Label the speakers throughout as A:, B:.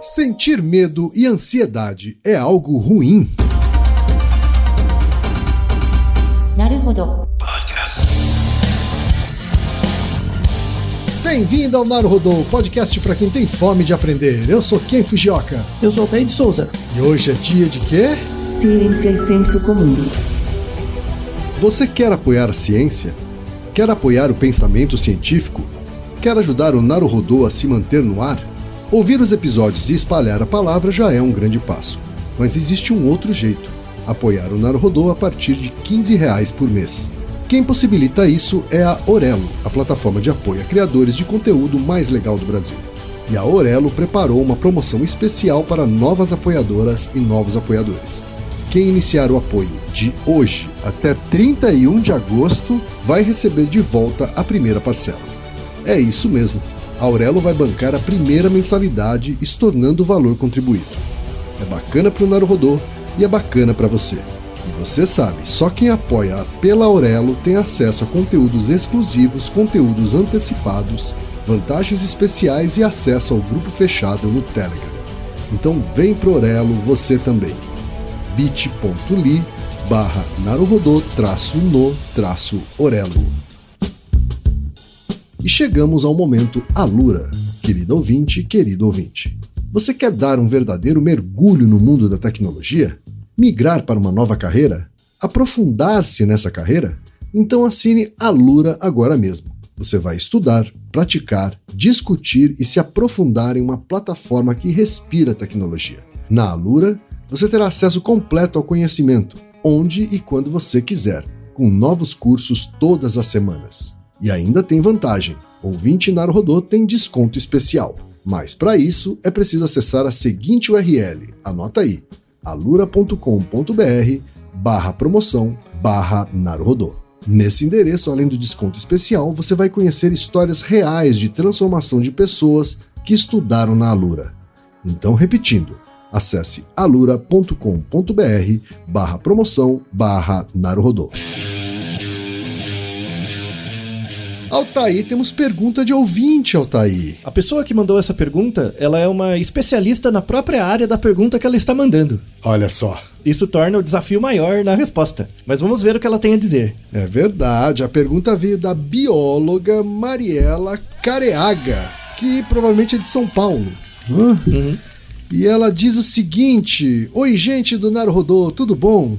A: Sentir medo e ansiedade é algo ruim?
B: Naruhodo.
A: Bem-vindo ao Naruhodo, podcast para quem tem fome de aprender. Eu sou Ken Fujioka.
C: Eu sou o Altair de Souza.
A: E hoje é dia de quê?
B: Ciência e senso comum.
A: Você quer apoiar a ciência? Quer apoiar o pensamento científico? Quer ajudar o Naruhodo a se manter no ar? Ouvir os episódios e espalhar a palavra já é um grande passo. Mas existe um outro jeito: apoiar o Naruhodo a partir de R$15 por mês. Quem possibilita isso é a Orelo, a plataforma de apoio a criadores de conteúdo mais legal do Brasil. E a Orelo preparou uma promoção especial para novas apoiadoras e novos apoiadores. Quem iniciar o apoio de hoje até 31 de agosto vai receber de volta a primeira parcela. É isso mesmo, a Orelo vai bancar a primeira mensalidade, estornando o valor contribuído. É bacana para o Naruhodo e é bacana para você. E você sabe, só quem apoia pela Orelo tem acesso a conteúdos exclusivos, conteúdos antecipados, vantagens especiais e acesso ao grupo fechado no Telegram. Então vem pro Orelo você também. bit.ly/naruhodo-no-orelo. E chegamos ao momento Alura. Querido ouvinte, querido ouvinte. Você quer dar um verdadeiro mergulho no mundo da tecnologia? Migrar para uma nova carreira? Aprofundar-se nessa carreira? Então assine Alura agora mesmo. Você vai estudar, praticar, discutir e se aprofundar em uma plataforma que respira tecnologia. Na Alura, você terá acesso completo ao conhecimento, onde e quando você quiser, com novos cursos todas as semanas. E ainda tem vantagem: ouvinte Naruhodo tem desconto especial. Mas para isso é preciso acessar a seguinte URL, anota aí, alura.com.br/promoção/Naruhodo. Nesse endereço, além do desconto especial, você vai conhecer histórias reais de transformação de pessoas que estudaram na Alura. Então, repetindo, acesse alura.com.br/promoção/Naruhodo. Altair, temos pergunta de ouvinte, Altair.
C: A pessoa que mandou essa pergunta, ela é uma especialista na própria área da pergunta que ela está mandando.
A: Olha só.
C: Isso torna o desafio maior na resposta. Mas vamos ver o que ela tem a dizer.
A: É verdade, a pergunta veio da bióloga Mariela Careaga, que provavelmente é de São Paulo.
C: Uhum.
A: E ela diz o seguinte: Oi, gente do Naruhodo, tudo bom?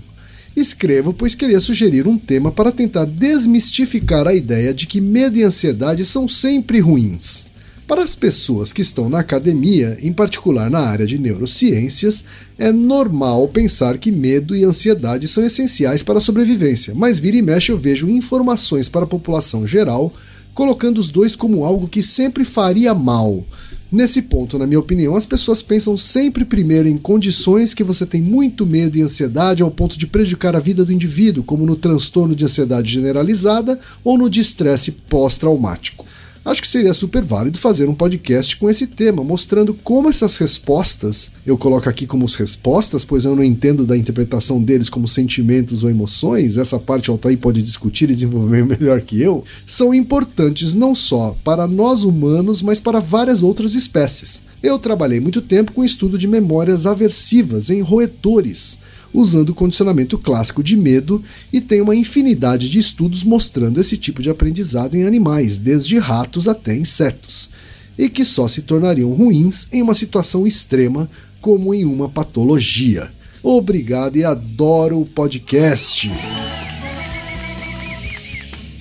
A: Escrevo pois queria sugerir um tema para tentar desmistificar a ideia de que medo e ansiedade são sempre ruins. Para as pessoas que estão na academia, em particular na área de neurociências, é normal pensar que medo e ansiedade são essenciais para a sobrevivência, mas vira e mexe eu vejo informações para a população geral colocando os dois como algo que sempre faria mal. Nesse ponto, na minha opinião, as pessoas pensam sempre primeiro em condições que você tem muito medo e ansiedade ao ponto de prejudicar a vida do indivíduo, como no transtorno de ansiedade generalizada ou no de estresse pós-traumático. Acho que seria super válido fazer um podcast com esse tema, mostrando como essas respostas, eu coloco aqui como respostas, pois eu não entendo da interpretação deles como sentimentos ou emoções, essa parte o Altair pode discutir e desenvolver melhor que eu, são importantes não só para nós humanos, mas para várias outras espécies. Eu trabalhei muito tempo com o estudo de memórias aversivas em roedores, usando o condicionamento clássico de medo, e tem uma infinidade de estudos mostrando esse tipo de aprendizado em animais, desde ratos até insetos, e que só se tornariam ruins em uma situação extrema, como em uma patologia. Obrigado e adoro o podcast.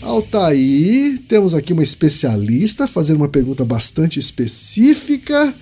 A: Altair, temos aqui uma especialista fazendo uma pergunta bastante específica.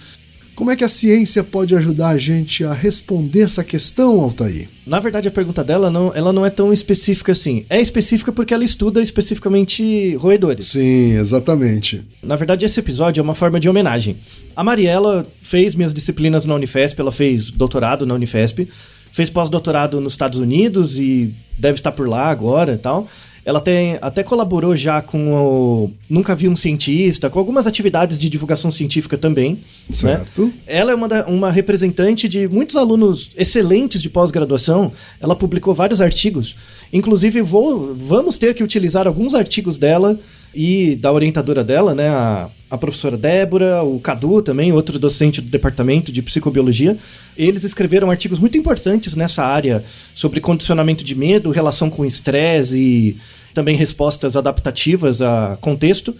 A: Como é que a ciência pode ajudar a gente a responder essa questão, Altair?
C: Na verdade, a pergunta dela ela não é tão específica assim. É específica porque ela estuda especificamente roedores.
A: Sim, exatamente.
C: Na verdade, esse episódio é uma forma de homenagem. A Mariela fez minhas disciplinas na Unifesp, ela fez doutorado na Unifesp, fez pós-doutorado nos Estados Unidos e deve estar por lá agora e tal. Ela até colaborou já com o Nunca Vi um Cientista, com algumas atividades de divulgação científica também.
A: Certo.
C: Né? Ela é uma representante de muitos alunos excelentes de pós-graduação. Ela publicou vários artigos. Inclusive, vamos ter que utilizar alguns artigos dela e da orientadora dela, né, a professora Débora, o Cadu também, outro docente do departamento de psicobiologia. Eles escreveram artigos muito importantes nessa área sobre condicionamento de medo, relação com estresse e também respostas adaptativas a contexto.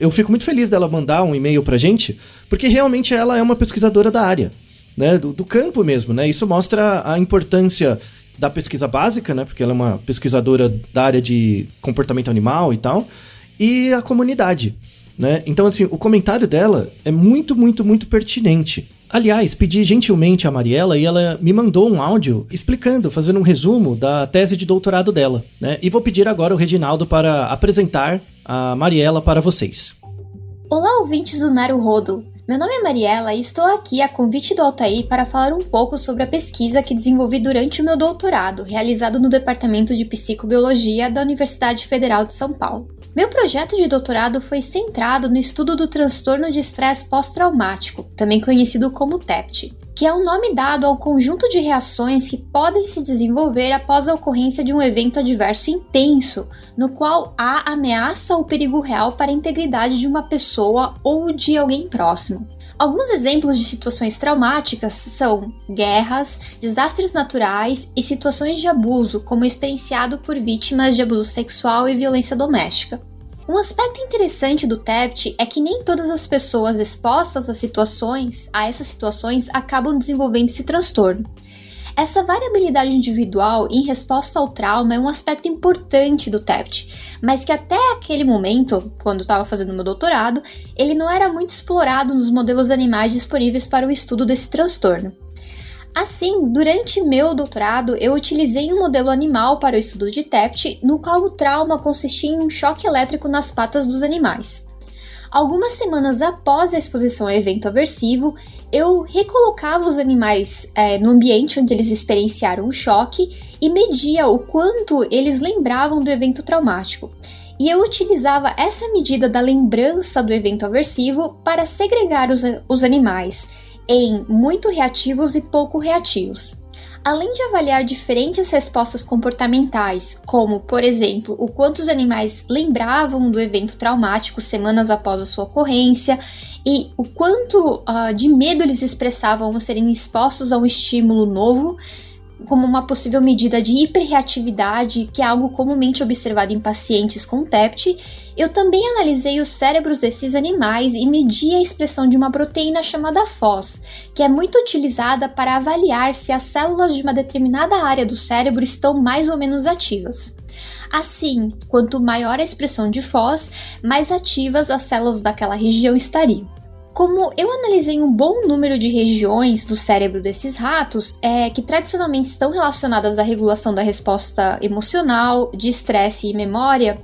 C: Eu fico muito feliz dela mandar um e-mail pra gente, porque realmente ela é uma pesquisadora da área, né, do campo mesmo, né? Isso mostra a importância da pesquisa básica, né, porque ela é uma pesquisadora da área de comportamento animal e tal, e a comunidade, né? Então, assim, o comentário dela é muito, muito, muito pertinente. Aliás, pedi gentilmente a Mariela e ela me mandou um áudio explicando, fazendo um resumo da tese de doutorado dela, né? E vou pedir agora ao Reginaldo para apresentar a Mariela para vocês.
D: Olá, ouvintes do Naruhodo. Meu nome é Mariela e estou aqui a convite do Altair para falar um pouco sobre a pesquisa que desenvolvi durante o meu doutorado, realizado no Departamento de Psicobiologia da Universidade Federal de São Paulo. Meu projeto de doutorado foi centrado no estudo do transtorno de estresse pós-traumático, também conhecido como TEPT, que é o nome dado ao conjunto de reações que podem se desenvolver após a ocorrência de um evento adverso intenso, no qual há ameaça ou perigo real para a integridade de uma pessoa ou de alguém próximo. Alguns exemplos de situações traumáticas são guerras, desastres naturais e situações de abuso, como experienciado por vítimas de abuso sexual e violência doméstica. Um aspecto interessante do TEPT é que nem todas as pessoas expostas a essas situações acabam desenvolvendo esse transtorno. Essa variabilidade individual em resposta ao trauma é um aspecto importante do TEPT, mas que até aquele momento, quando eu estava fazendo meu doutorado, ele não era muito explorado nos modelos animais disponíveis para o estudo desse transtorno. Assim, durante meu doutorado, eu utilizei um modelo animal para o estudo de TEPT, no qual o trauma consistia em um choque elétrico nas patas dos animais. Algumas semanas após a exposição ao evento aversivo, eu recolocava os animais no ambiente onde eles experienciaram o choque e media o quanto eles lembravam do evento traumático. E eu utilizava essa medida da lembrança do evento aversivo para segregar os animais em muito reativos e pouco reativos. Além de avaliar diferentes respostas comportamentais, como, por exemplo, o quanto os animais lembravam do evento traumático semanas após a sua ocorrência e o quanto de medo eles expressavam ao serem expostos a um estímulo novo, como uma possível medida de hiperreatividade, que é algo comumente observado em pacientes com TEPT, eu também analisei os cérebros desses animais e medi a expressão de uma proteína chamada FOS, que é muito utilizada para avaliar se as células de uma determinada área do cérebro estão mais ou menos ativas. Assim, quanto maior a expressão de FOS, mais ativas as células daquela região estariam. Como eu analisei um bom número de regiões do cérebro desses ratos, que tradicionalmente estão relacionadas à regulação da resposta emocional, de estresse e memória,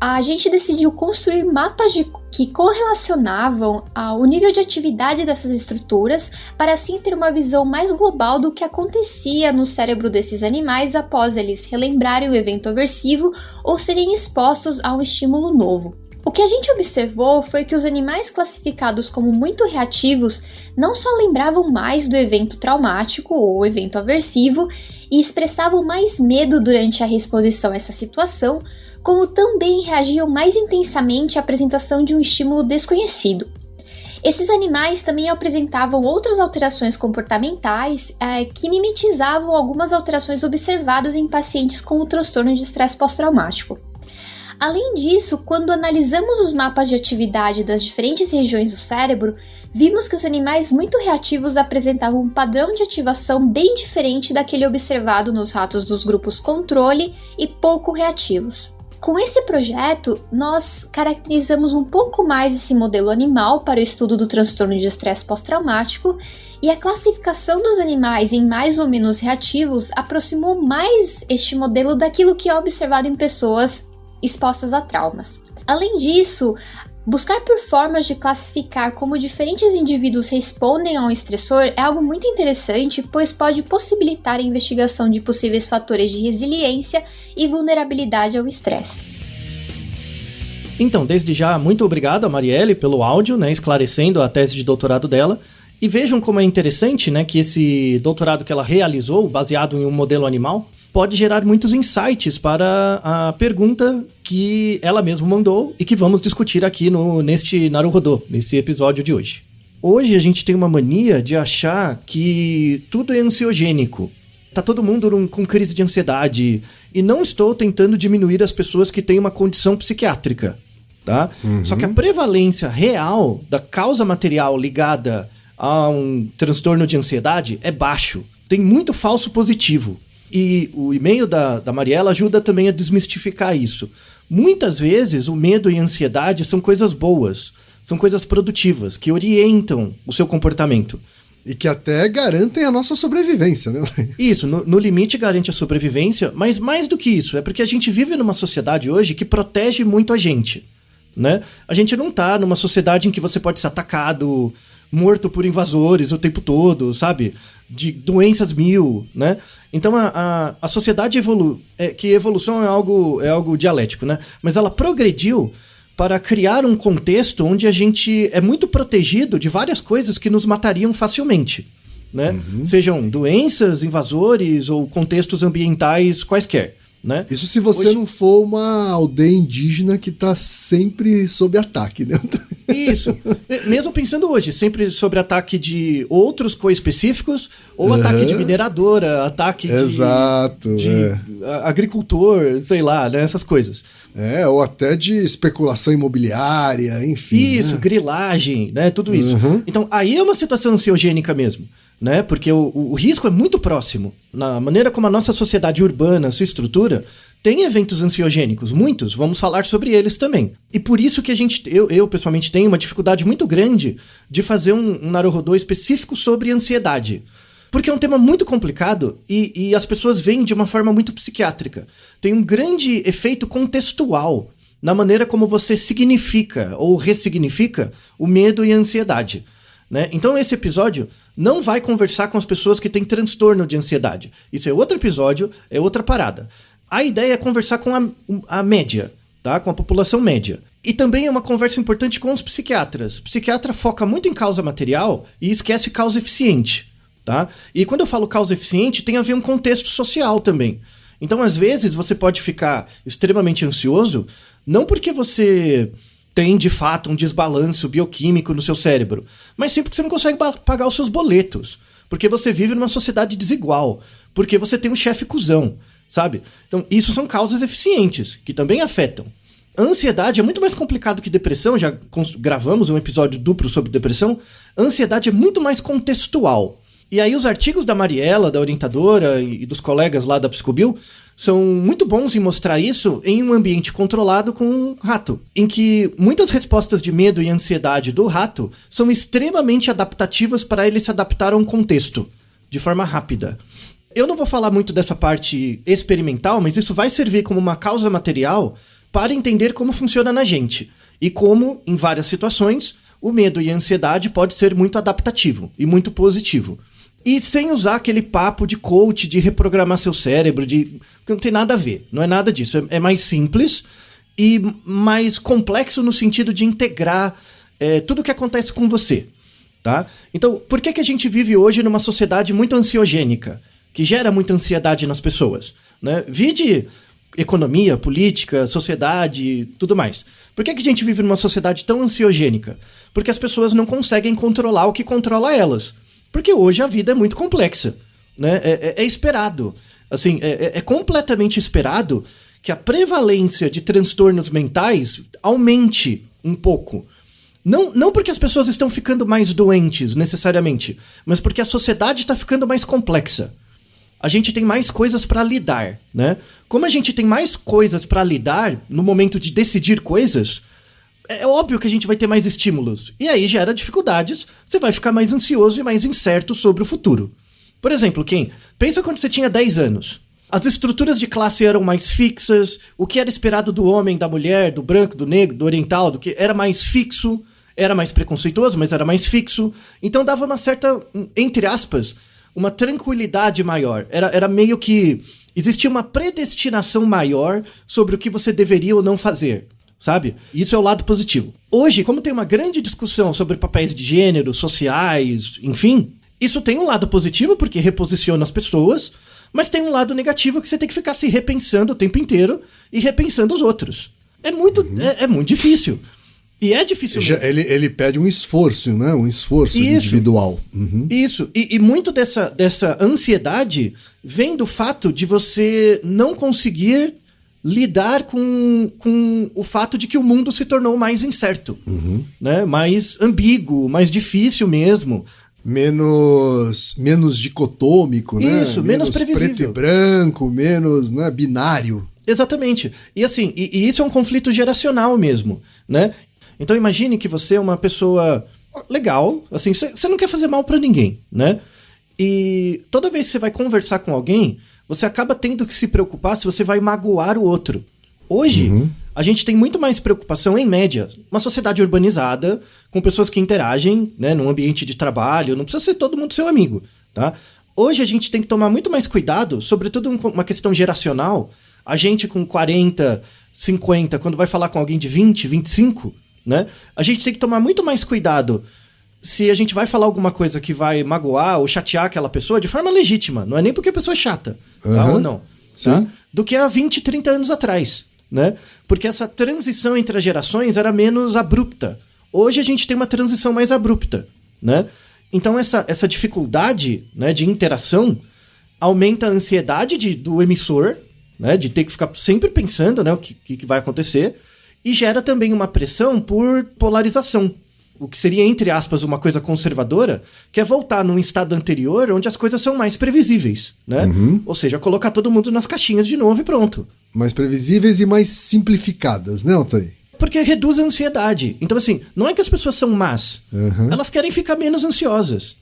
D: a gente decidiu construir mapas que correlacionavam o nível de atividade dessas estruturas para assim ter uma visão mais global do que acontecia no cérebro desses animais após eles relembrarem o evento aversivo ou serem expostos a um estímulo novo. O que a gente observou foi que os animais classificados como muito reativos não só lembravam mais do evento traumático ou evento aversivo e expressavam mais medo durante a reexposição a essa situação, como também reagiam mais intensamente à apresentação de um estímulo desconhecido. Esses animais também apresentavam outras alterações comportamentais que mimetizavam algumas alterações observadas em pacientes com o transtorno de estresse pós-traumático. Além disso, quando analisamos os mapas de atividade das diferentes regiões do cérebro, vimos que os animais muito reativos apresentavam um padrão de ativação bem diferente daquele observado nos ratos dos grupos controle e pouco reativos. Com esse projeto, nós caracterizamos um pouco mais esse modelo animal para o estudo do transtorno de estresse pós-traumático e a classificação dos animais em mais ou menos reativos aproximou mais este modelo daquilo que é observado em pessoas expostas a traumas. Além disso, buscar por formas de classificar como diferentes indivíduos respondem a um estressor é algo muito interessante, pois pode possibilitar a investigação de possíveis fatores de resiliência e vulnerabilidade ao estresse.
C: Então, desde já, muito obrigado a Marielle pelo áudio, né, esclarecendo a tese de doutorado dela. E vejam como é interessante, né, que esse doutorado que ela realizou, baseado em um modelo animal, pode gerar muitos insights para a pergunta que ela mesma mandou e que vamos discutir aqui neste Naruhodô, nesse episódio de hoje. Hoje a gente tem uma mania de achar que tudo é ansiogênico. Tá todo mundo com crise de ansiedade. E não estou tentando diminuir as pessoas que têm uma condição psiquiátrica, tá? Só que a prevalência real da causa material ligada a um transtorno de ansiedade é baixo. Tem muito falso positivo. E o e-mail da Mariela ajuda também a desmistificar isso. Muitas vezes o medo e a ansiedade são coisas boas. São coisas produtivas, que orientam o seu comportamento.
A: E que até garantem a nossa sobrevivência, né?
C: Isso, no limite garante a sobrevivência, mas mais do que isso, é porque a gente vive numa sociedade hoje que protege muito a gente, né? A gente não tá numa sociedade em que você pode ser atacado, morto por invasores o tempo todo, sabe? De doenças 1000, né? Então a sociedade que evolução é algo dialético, né? Mas ela progrediu para criar um contexto onde a gente é muito protegido de várias coisas que nos matariam facilmente, né? Sejam doenças, invasores ou contextos ambientais quaisquer, né?
A: Isso se você não for uma aldeia indígena que está sempre sob ataque, né?
C: Isso. Mesmo pensando hoje, sempre sobre ataque de outros coespecíficos, ou ataque de mineradora, ataque de agricultor, sei lá, né? Essas coisas.
A: Ou até de especulação imobiliária, enfim.
C: Isso,
A: né?
C: Grilagem, né? Tudo isso. Então, aí é uma situação ansiogênica mesmo, né? Porque o risco é muito próximo. Na maneira como a nossa sociedade urbana se estrutura, tem eventos ansiogênicos, muitos, vamos falar sobre eles também. E por isso que eu pessoalmente tenho uma dificuldade muito grande de fazer um Naruhodô específico sobre ansiedade. Porque é um tema muito complicado e as pessoas veem de uma forma muito psiquiátrica. Tem um grande efeito contextual na maneira como você significa ou ressignifica o medo e a ansiedade, né? Então esse episódio não vai conversar com as pessoas que têm transtorno de ansiedade. Isso é outro episódio, é outra parada. A ideia é conversar com a média, tá? Com a população média. E também é uma conversa importante com os psiquiatras. O psiquiatra foca muito em causa material e esquece causa eficiente. Tá? E quando eu falo causa eficiente, tem a ver um contexto social também. Então, às vezes, você pode ficar extremamente ansioso, não porque você tem, de fato, um desbalanço bioquímico no seu cérebro, mas sim porque você não consegue pagar os seus boletos, porque você vive numa sociedade desigual, porque você tem um chefe cuzão, sabe? Então, isso são causas eficientes, que também afetam. A ansiedade é muito mais complicado que depressão, já gravamos um episódio duplo sobre depressão. A ansiedade é muito mais contextual. E aí os artigos da Mariela, da orientadora e dos colegas lá da Psicobio são muito bons em mostrar isso em um ambiente controlado com um rato, em que muitas respostas de medo e ansiedade do rato são extremamente adaptativas para ele se adaptar a um contexto, de forma rápida. Eu não vou falar muito dessa parte experimental, mas isso vai servir como uma causa material para entender como funciona na gente, e como, em várias situações, o medo e a ansiedade pode ser muito adaptativo e muito positivo. E sem usar aquele papo de coach, de reprogramar seu cérebro, que não tem nada a ver, não é nada disso. É mais simples e mais complexo no sentido de integrar tudo o que acontece com você, tá? Então, por que a gente vive hoje numa sociedade muito ansiogênica, que gera muita ansiedade nas pessoas, né? Vide economia, política, sociedade, tudo mais. Por que a gente vive numa sociedade tão ansiogênica? Porque as pessoas não conseguem controlar o que controla elas. Porque hoje a vida é muito complexa, né? É esperado. Assim, é completamente esperado que a prevalência de transtornos mentais aumente um pouco. Não porque as pessoas estão ficando mais doentes, necessariamente, mas porque a sociedade está ficando mais complexa. A gente tem mais coisas para lidar, né? Como a gente tem mais coisas para lidar no momento de decidir coisas, é óbvio que a gente vai ter mais estímulos. E aí gera dificuldades, você vai ficar mais ansioso e mais incerto sobre o futuro. Por exemplo, pensa quando você tinha 10 anos. As estruturas de classe eram mais fixas, o que era esperado do homem, da mulher, do branco, do negro, do oriental, do que era mais fixo, era mais preconceituoso, mas era mais fixo. Então dava uma certa, entre aspas, uma tranquilidade maior. Era meio que existia uma predestinação maior sobre o que você deveria ou não fazer, sabe? Isso é o lado positivo. Hoje, como tem uma grande discussão sobre papéis de gênero, sociais, enfim, isso tem um lado positivo porque reposiciona as pessoas, Mas tem um lado negativo que você tem que ficar se repensando o tempo inteiro e repensando os outros. É muito difícil. E é difícil mesmo.
A: Ele pede um esforço, né? Um esforço individual.
C: Isso. E muito dessa ansiedade vem do fato de você não conseguir lidar com o fato de que o mundo se tornou mais incerto, né? Mais ambíguo, mais difícil mesmo.
A: Menos dicotômico, né?
C: Isso, menos previsível.
A: Preto e branco, menos, né, binário.
C: Exatamente. E assim, e isso é um conflito geracional mesmo, né? Então imagine que você é uma pessoa legal, assim, você não quer fazer mal pra ninguém, né? E toda vez que você vai conversar com alguém, você acaba tendo que se preocupar se você vai magoar o outro. Hoje, a gente tem muito mais preocupação, em média, uma sociedade urbanizada, com pessoas que interagem, né, num ambiente de trabalho, não precisa ser todo mundo seu amigo, tá? Hoje a gente tem que tomar muito mais cuidado, sobretudo uma questão geracional. A gente com 40, 50, quando vai falar com alguém de 20, 25, né, a gente tem que tomar muito mais cuidado se a gente vai falar alguma coisa que vai magoar ou chatear aquela pessoa de forma legítima. Não é nem porque a pessoa é chata, tá, ou não. Tá? Do que há 20, 30 anos atrás, né? Porque essa transição entre as gerações era menos abrupta. Hoje a gente tem uma transição mais abrupta, né? Então essa dificuldade, né, de interação aumenta a ansiedade do emissor, né, de ter que ficar sempre pensando, né, o que vai acontecer, e gera também uma pressão por polarização. O que seria, entre aspas, uma coisa conservadora, que é voltar num estado anterior onde as coisas são mais previsíveis, né? Ou seja, colocar todo mundo nas caixinhas de novo e pronto.
A: Mais previsíveis e mais simplificadas, né, Altair?
C: Porque reduz a ansiedade. Então, assim, não é que as pessoas são más. Elas querem ficar menos ansiosas.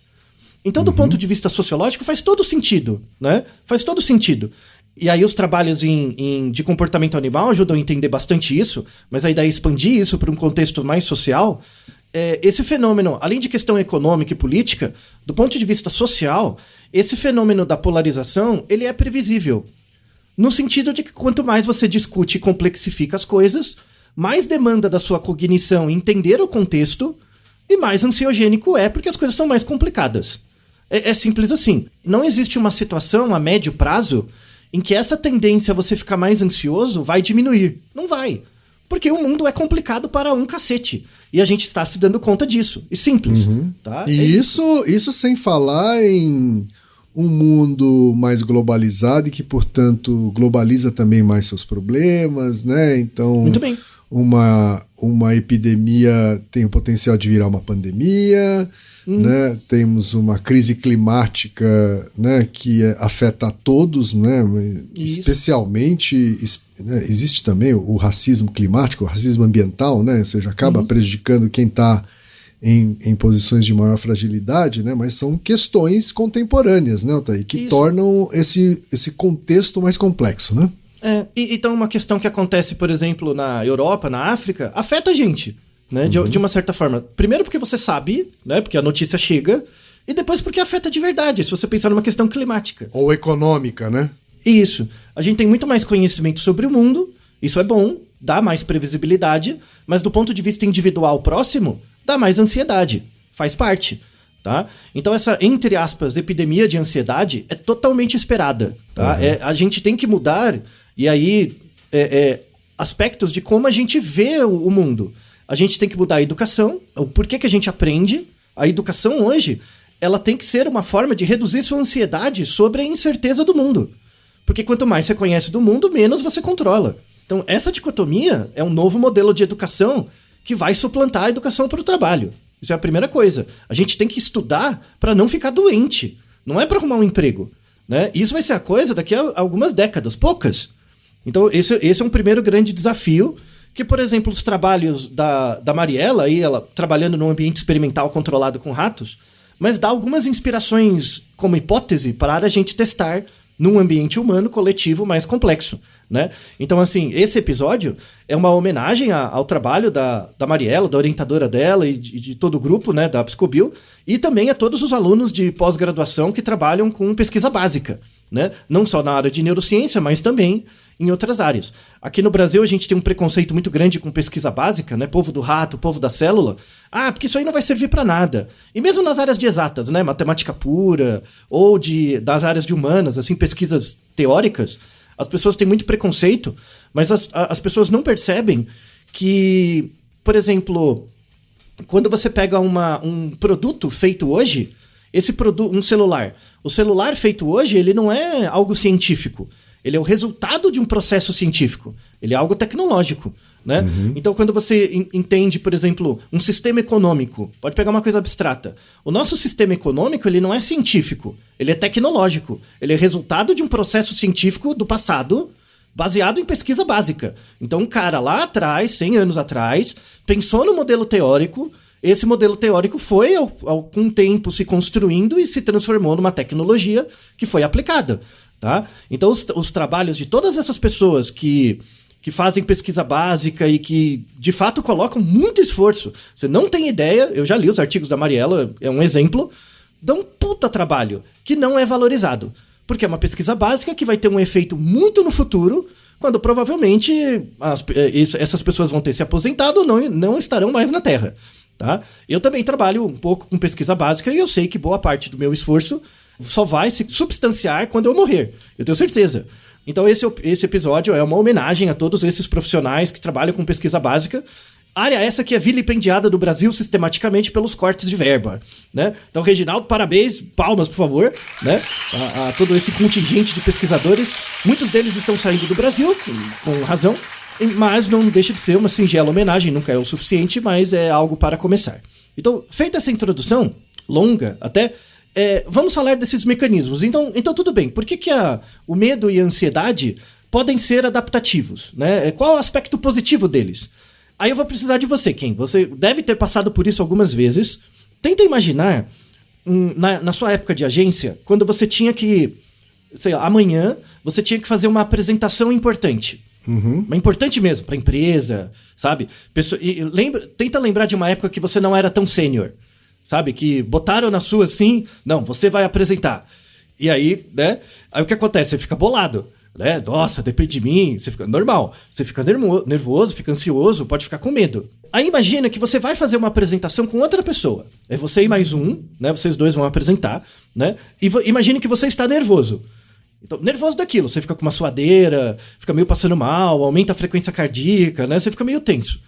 C: Então, do ponto de vista sociológico, faz todo sentido, né? Faz todo sentido. E aí os trabalhos de comportamento animal ajudam a entender bastante isso, mas a ideia é expandir isso para um contexto mais social. Esse fenômeno, além de questão econômica e política, do ponto de vista social, esse fenômeno da polarização, ele é previsível. No sentido de que quanto mais você discute e complexifica as coisas, mais demanda da sua cognição entender o contexto e mais ansiogênico é, porque as coisas são mais complicadas. É simples assim. Não existe uma situação a médio prazo em que essa tendência a você ficar mais ansioso vai diminuir. Não vai. Porque o mundo é complicado para um cacete. E a gente está se dando conta disso. E simples. Tá?
A: E isso sem falar em um mundo mais globalizado e que, portanto, globaliza também mais seus problemas, né? Então,
C: muito bem.
A: Uma epidemia tem o potencial de virar uma pandemia, né? Temos uma crise climática, né, que afeta a todos, né? Especialmente, né, existe também o racismo climático, o racismo ambiental, né? Ou seja, acaba prejudicando quem está em posições de maior fragilidade, né? Mas são questões contemporâneas, né, Altair, que tornam esse contexto mais complexo, né?
C: Então uma questão que acontece, por exemplo, na Europa, na África, afeta a gente, né, de uma certa forma. Primeiro porque você sabe, né, porque a notícia chega, e depois porque afeta de verdade, se você pensar numa questão climática.
A: Ou econômica, né?
C: Isso. A gente tem muito mais conhecimento sobre o mundo, isso é bom, dá mais previsibilidade, mas do ponto de vista individual próximo, dá mais ansiedade. Faz parte. Tá? Então essa, entre aspas, epidemia de ansiedade é totalmente esperada. Tá? A gente tem que mudar, e aí, aspectos de como a gente vê o mundo. A gente tem que mudar a educação, o porquê que a gente aprende. A educação hoje, ela tem que ser uma forma de reduzir sua ansiedade sobre a incerteza do mundo. Porque quanto mais você conhece do mundo, menos você controla. Então essa dicotomia é um novo modelo de educação que vai suplantar a educação para o trabalho. Isso é a primeira coisa. A gente tem que estudar para não ficar doente. Não é para arrumar um emprego. Né? Isso vai ser a coisa daqui a algumas décadas, poucas. Então esse é um primeiro grande desafio, que, por exemplo, os trabalhos da Mariela, aí, ela trabalhando num ambiente experimental controlado com ratos, mas dá algumas inspirações como hipótese para a gente testar num ambiente humano coletivo mais complexo, né? Então, assim, esse episódio é uma homenagem ao trabalho da Mariela, da orientadora dela e de todo o grupo, né, da Psicobio, e também a todos os alunos de pós-graduação que trabalham com pesquisa básica, né? Não só na área de neurociência, mas também em outras áreas. Aqui no Brasil a gente tem um preconceito muito grande com pesquisa básica, né? Povo do rato, povo da célula. Ah, porque isso aí não vai servir para nada. E mesmo nas áreas de exatas, né? Matemática pura, ou das áreas de humanas, assim, pesquisas teóricas, as pessoas têm muito preconceito, mas as pessoas não percebem que, por exemplo, quando você pega um produto feito hoje, um celular. O celular feito hoje, ele não é algo científico. Ele é o resultado de um processo científico. Ele é algo tecnológico, né? Uhum. Então, quando você entende, por exemplo, um sistema econômico, pode pegar uma coisa abstrata. O nosso sistema econômico, ele não é científico. Ele é tecnológico. Ele é resultado de um processo científico do passado, baseado em pesquisa básica. Então, um cara lá atrás, 100 anos atrás, pensou no modelo teórico. Esse modelo teórico foi, com o tempo, se construindo e se transformou numa tecnologia que foi aplicada. Tá? Então, os trabalhos de todas essas pessoas que fazem pesquisa básica e que, de fato, colocam muito esforço. Você não tem ideia, eu já li os artigos da Mariela, é um exemplo, dão um puta trabalho que não é valorizado. Porque é uma pesquisa básica que vai ter um efeito muito no futuro, quando provavelmente essas pessoas vão ter se aposentado ou não estarão mais na Terra. Tá? Eu também trabalho um pouco com pesquisa básica e eu sei que boa parte do meu esforço só vai se substanciar quando eu morrer. Eu tenho certeza. Então esse episódio é uma homenagem a todos esses profissionais que trabalham com pesquisa básica. Área essa que é vilipendiada do Brasil sistematicamente pelos cortes de verba, né? Então, Reginaldo, parabéns, palmas, por favor, né? A todo esse contingente de pesquisadores. Muitos deles estão saindo do Brasil, com razão, mas não deixa de ser uma singela homenagem, nunca é o suficiente, mas é algo para começar. Então, feita essa introdução, longa até, vamos falar desses mecanismos. Então tudo bem, por que o medo e a ansiedade podem ser adaptativos, né? Qual o aspecto positivo deles? Aí eu vou precisar de você, Ken. Você deve ter passado por isso algumas vezes. Tenta imaginar, na sua época de agência, quando você tinha que, sei lá, amanhã, você tinha que fazer uma apresentação importante. Uhum. Mas importante mesmo, para a empresa, sabe? Tenta lembrar de uma época que você não era tão sênior, sabe? Que botaram na sua assim, não, você vai apresentar. E aí, né? Aí o que acontece? Você fica bolado. Né? Nossa, depende de mim, você fica normal, você fica nervoso, fica ansioso, pode ficar com medo. Aí imagina que você vai fazer uma apresentação com outra pessoa. É você e mais um, né? Vocês dois vão apresentar, né? E imagine que você está nervoso. Então, nervoso daquilo, você fica com uma suadeira, fica meio passando mal, aumenta a frequência cardíaca, né? Você fica meio tenso.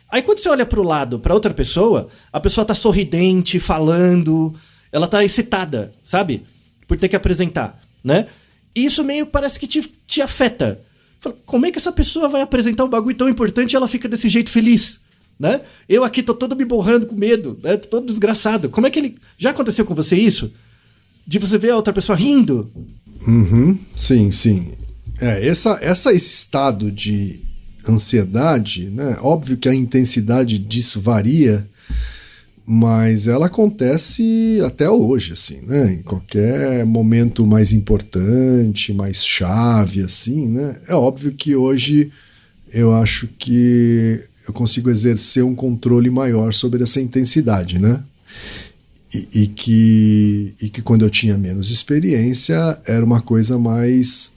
C: Aí quando você olha para o lado, para outra pessoa, a pessoa tá sorridente, falando, ela tá excitada, sabe? Por ter que apresentar, né? E isso meio parece que te afeta. Fala, como é que essa pessoa vai apresentar um bagulho tão importante e ela fica desse jeito feliz? Né? Eu aqui tô todo me borrando com medo, né? Tô todo desgraçado. Como é que ele... Já aconteceu com você isso? De você ver a outra pessoa rindo?
A: Uhum, sim. Esse estado de ansiedade, né? Óbvio que a intensidade disso varia, mas ela acontece até hoje, assim, né? Em qualquer momento mais importante, mais chave, assim, né? É óbvio que hoje eu acho que eu consigo exercer um controle maior sobre essa intensidade, né? E que quando eu tinha menos experiência era uma coisa mais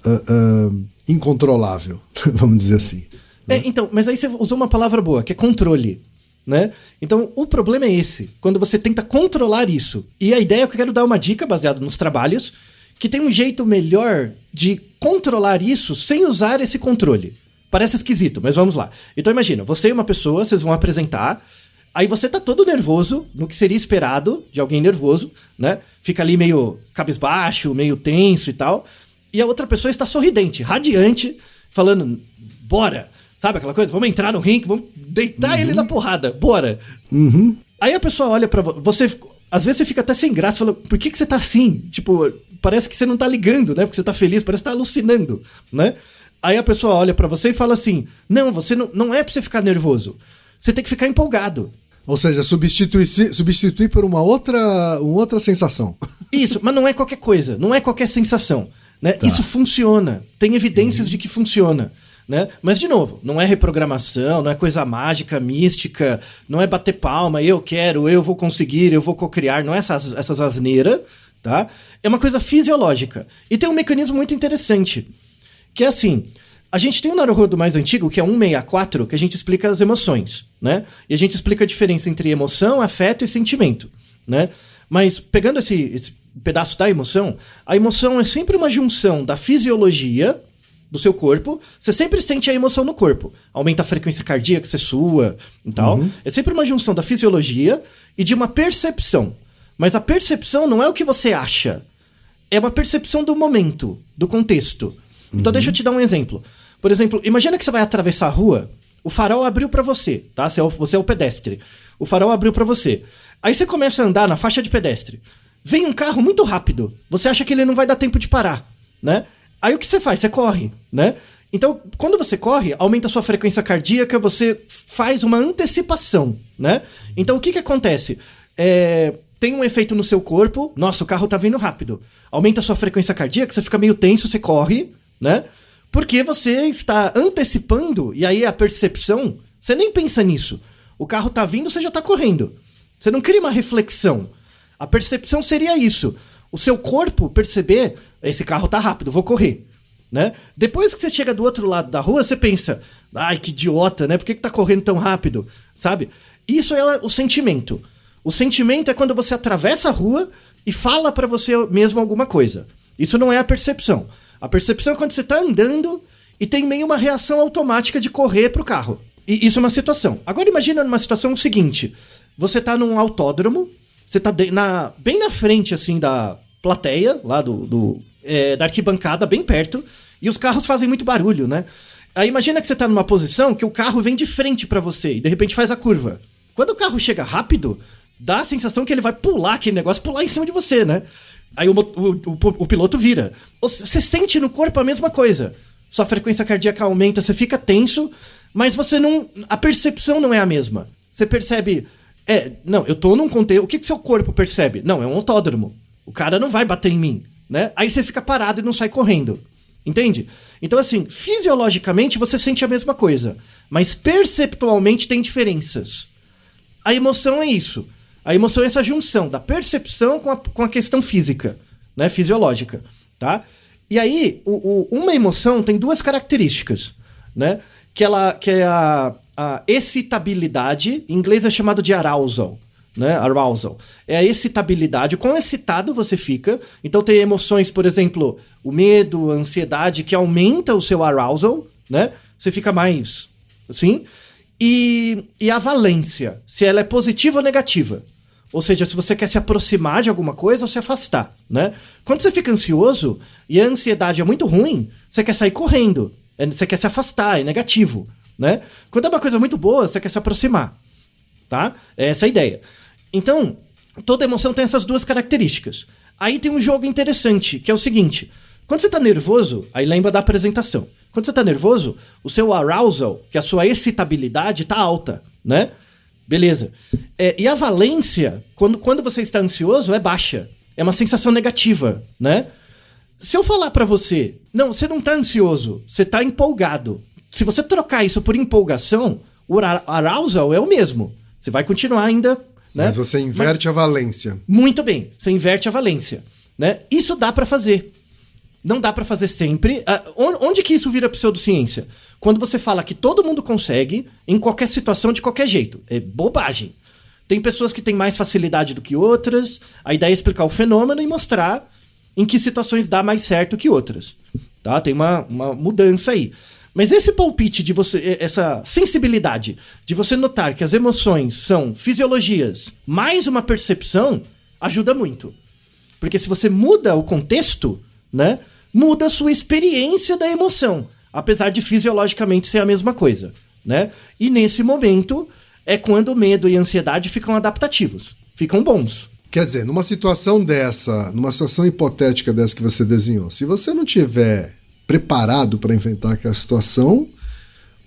A: incontrolável, vamos dizer assim. Né?
C: Então, mas aí você usou uma palavra boa, que é controle. Né? Então, o problema é esse, quando você tenta controlar isso. E a ideia é que eu quero dar uma dica, baseada nos trabalhos, que tem um jeito melhor de controlar isso sem usar esse controle. Parece esquisito, mas vamos lá. Então imagina, você e uma pessoa, vocês vão apresentar, aí você tá todo nervoso, no que seria esperado de alguém nervoso, né? Fica ali meio cabisbaixo, meio tenso e tal, e a outra pessoa está sorridente, radiante, falando, bora! Sabe aquela coisa? Vamos entrar no ringue, vamos deitar ele na porrada, bora. Uhum. Aí a pessoa olha pra você, às vezes você fica até sem graça, fala, por que você tá assim? Tipo, parece que você não tá ligando, né? Porque você tá feliz, parece que tá alucinando, né? Aí a pessoa olha pra você e fala assim, não, você não é pra você ficar nervoso, você tem que ficar empolgado.
A: Ou seja, substituir por uma outra sensação.
C: Isso, mas não é qualquer coisa, não é qualquer sensação, né? Tá. Isso funciona, tem evidências de que funciona. Né? Mas, de novo, não é reprogramação, não é coisa mágica, mística, não é bater palma, eu quero, eu vou conseguir, eu vou cocriar, não é essas asneiras, tá? É uma coisa fisiológica. E tem um mecanismo muito interessante, que é assim, a gente tem um Naruhodo mais antigo, que é 164, que a gente explica as emoções, né? E a gente explica a diferença entre emoção, afeto e sentimento, né? Mas pegando esse pedaço da emoção, a emoção é sempre uma junção da fisiologia do seu corpo. Você sempre sente a emoção no corpo. Aumenta a frequência cardíaca, você sua e tal. É sempre uma junção da fisiologia e de uma percepção. Mas a percepção não é o que você acha. É uma percepção do momento, do contexto. Então deixa eu te dar um exemplo. Por exemplo, imagina que você vai atravessar a rua, o farol abriu pra você, tá? Você é o pedestre. O farol abriu pra você. Aí você começa a andar na faixa de pedestre. Vem um carro muito rápido. Você acha que ele não vai dar tempo de parar, né? Aí o que você faz? Você corre, né? Então, quando você corre, aumenta a sua frequência cardíaca, você faz uma antecipação, né? Então, o que acontece? Tem um efeito no seu corpo. Nossa, o carro tá vindo rápido. Aumenta a sua frequência cardíaca, você fica meio tenso, você corre, né? Porque você está antecipando, e aí a percepção, você nem pensa nisso. O carro tá vindo, você já tá correndo. Você não cria uma reflexão. A percepção seria isso. O seu corpo perceber, esse carro tá rápido, vou correr, né? Depois que você chega do outro lado da rua, você pensa, ai, que idiota, né? Por que tá correndo tão rápido, sabe? Isso é o sentimento. O sentimento é quando você atravessa a rua e fala pra você mesmo alguma coisa. Isso não é a percepção. A percepção é quando você tá andando e tem meio uma reação automática de correr pro carro. E isso é uma situação. Agora imagina numa situação seguinte. Você tá num autódromo, você tá bem na frente, assim, da plateia, lá da arquibancada, bem perto, e os carros fazem muito barulho, né? Aí imagina que você tá numa posição que o carro vem de frente pra você e de repente faz a curva. Quando o carro chega rápido, dá a sensação que ele vai pular aquele negócio, pular em cima de você, né? Aí o piloto vira. Você sente no corpo a mesma coisa. Sua frequência cardíaca aumenta, você fica tenso, mas você não... A percepção não é a mesma. Você percebe... Não, eu tô num contexto... O que seu corpo percebe? Não, é um autódromo. O cara não vai bater em mim, né? Aí você fica parado e não sai correndo. Entende? Então, assim, fisiologicamente você sente a mesma coisa. Mas perceptualmente tem diferenças. A emoção é isso. A emoção é essa junção da percepção com a questão física, né? Fisiológica, tá? E aí, uma emoção tem duas características, né? Que é a excitabilidade, em inglês é chamado de arousal, né? Arousal. É a excitabilidade, o quão excitado você fica. Então tem emoções, por exemplo, o medo, a ansiedade, que aumenta o seu arousal, né? Você fica mais, assim. E a valência, se ela é positiva ou negativa. Ou seja, se você quer se aproximar de alguma coisa ou se afastar, né? Quando você fica ansioso e a ansiedade é muito ruim, você quer sair correndo, você quer se afastar, é negativo, né? Quando é uma coisa muito boa, você quer se aproximar, tá? É essa a ideia. Então, toda emoção tem essas duas características. Aí tem um jogo interessante, que é o seguinte: quando você tá nervoso, aí lembra da apresentação. Quando você tá nervoso, o seu arousal, que é a sua excitabilidade, tá alta, né? Beleza. E a valência, quando você está ansioso, é baixa. É uma sensação negativa, né? Se eu falar pra você, não, você não tá ansioso, você tá empolgado. Se você trocar isso por empolgação, o arousal é o mesmo. Você vai continuar ainda, né?
A: Mas você inverte a valência.
C: Muito bem, você inverte a valência, né? Isso dá pra fazer. Não dá pra fazer sempre. Onde que isso vira pseudociência? Quando você fala que todo mundo consegue, em qualquer situação, de qualquer jeito. É bobagem. Tem pessoas que têm mais facilidade do que outras. A ideia é explicar o fenômeno e mostrar em que situações dá mais certo que outras. Tá? Tem uma mudança aí. Mas esse palpite de você, essa sensibilidade de você notar que as emoções são fisiologias mais uma percepção, ajuda muito. Porque se você muda o contexto, né, muda a sua experiência da emoção, apesar de fisiologicamente ser a mesma coisa, né? E nesse momento é quando o medo e a ansiedade ficam adaptativos, ficam bons.
A: Quer dizer, numa situação dessa, numa situação hipotética dessa que você desenhou, se você não tiver preparado para enfrentar aquela situação,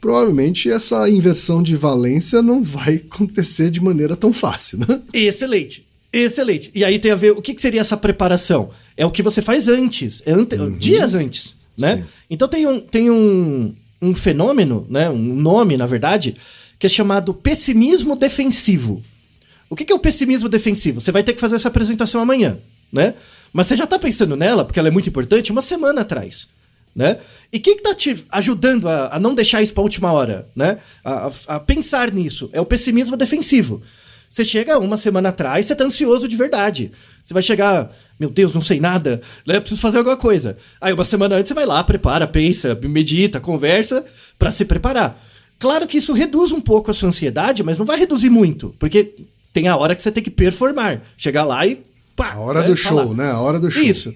A: provavelmente essa inversão de valência não vai acontecer de maneira tão fácil, né?
C: Excelente. Excelente. E aí tem a ver, o que seria essa preparação? É o que você faz antes, dias antes, né? Sim. Então tem um fenômeno, né? Um nome, na verdade, que é chamado pessimismo defensivo. O que é o pessimismo defensivo? Você vai ter que fazer essa apresentação amanhã, né? Mas você já tá pensando nela, porque ela é muito importante, uma semana atrás, né? E o que tá te ajudando a não deixar isso pra última hora, né? A pensar nisso. É o pessimismo defensivo. Você chega uma semana atrás, você tá ansioso de verdade. Você vai chegar, meu Deus, não sei nada, né? Preciso fazer alguma coisa. Aí uma semana antes você vai lá, prepara, pensa, medita, conversa pra se preparar. Claro que isso reduz um pouco a sua ansiedade, mas não vai reduzir muito, porque tem a hora que você tem que performar. Chegar lá e pá.
A: A hora do show, né? A hora do show.
C: Isso.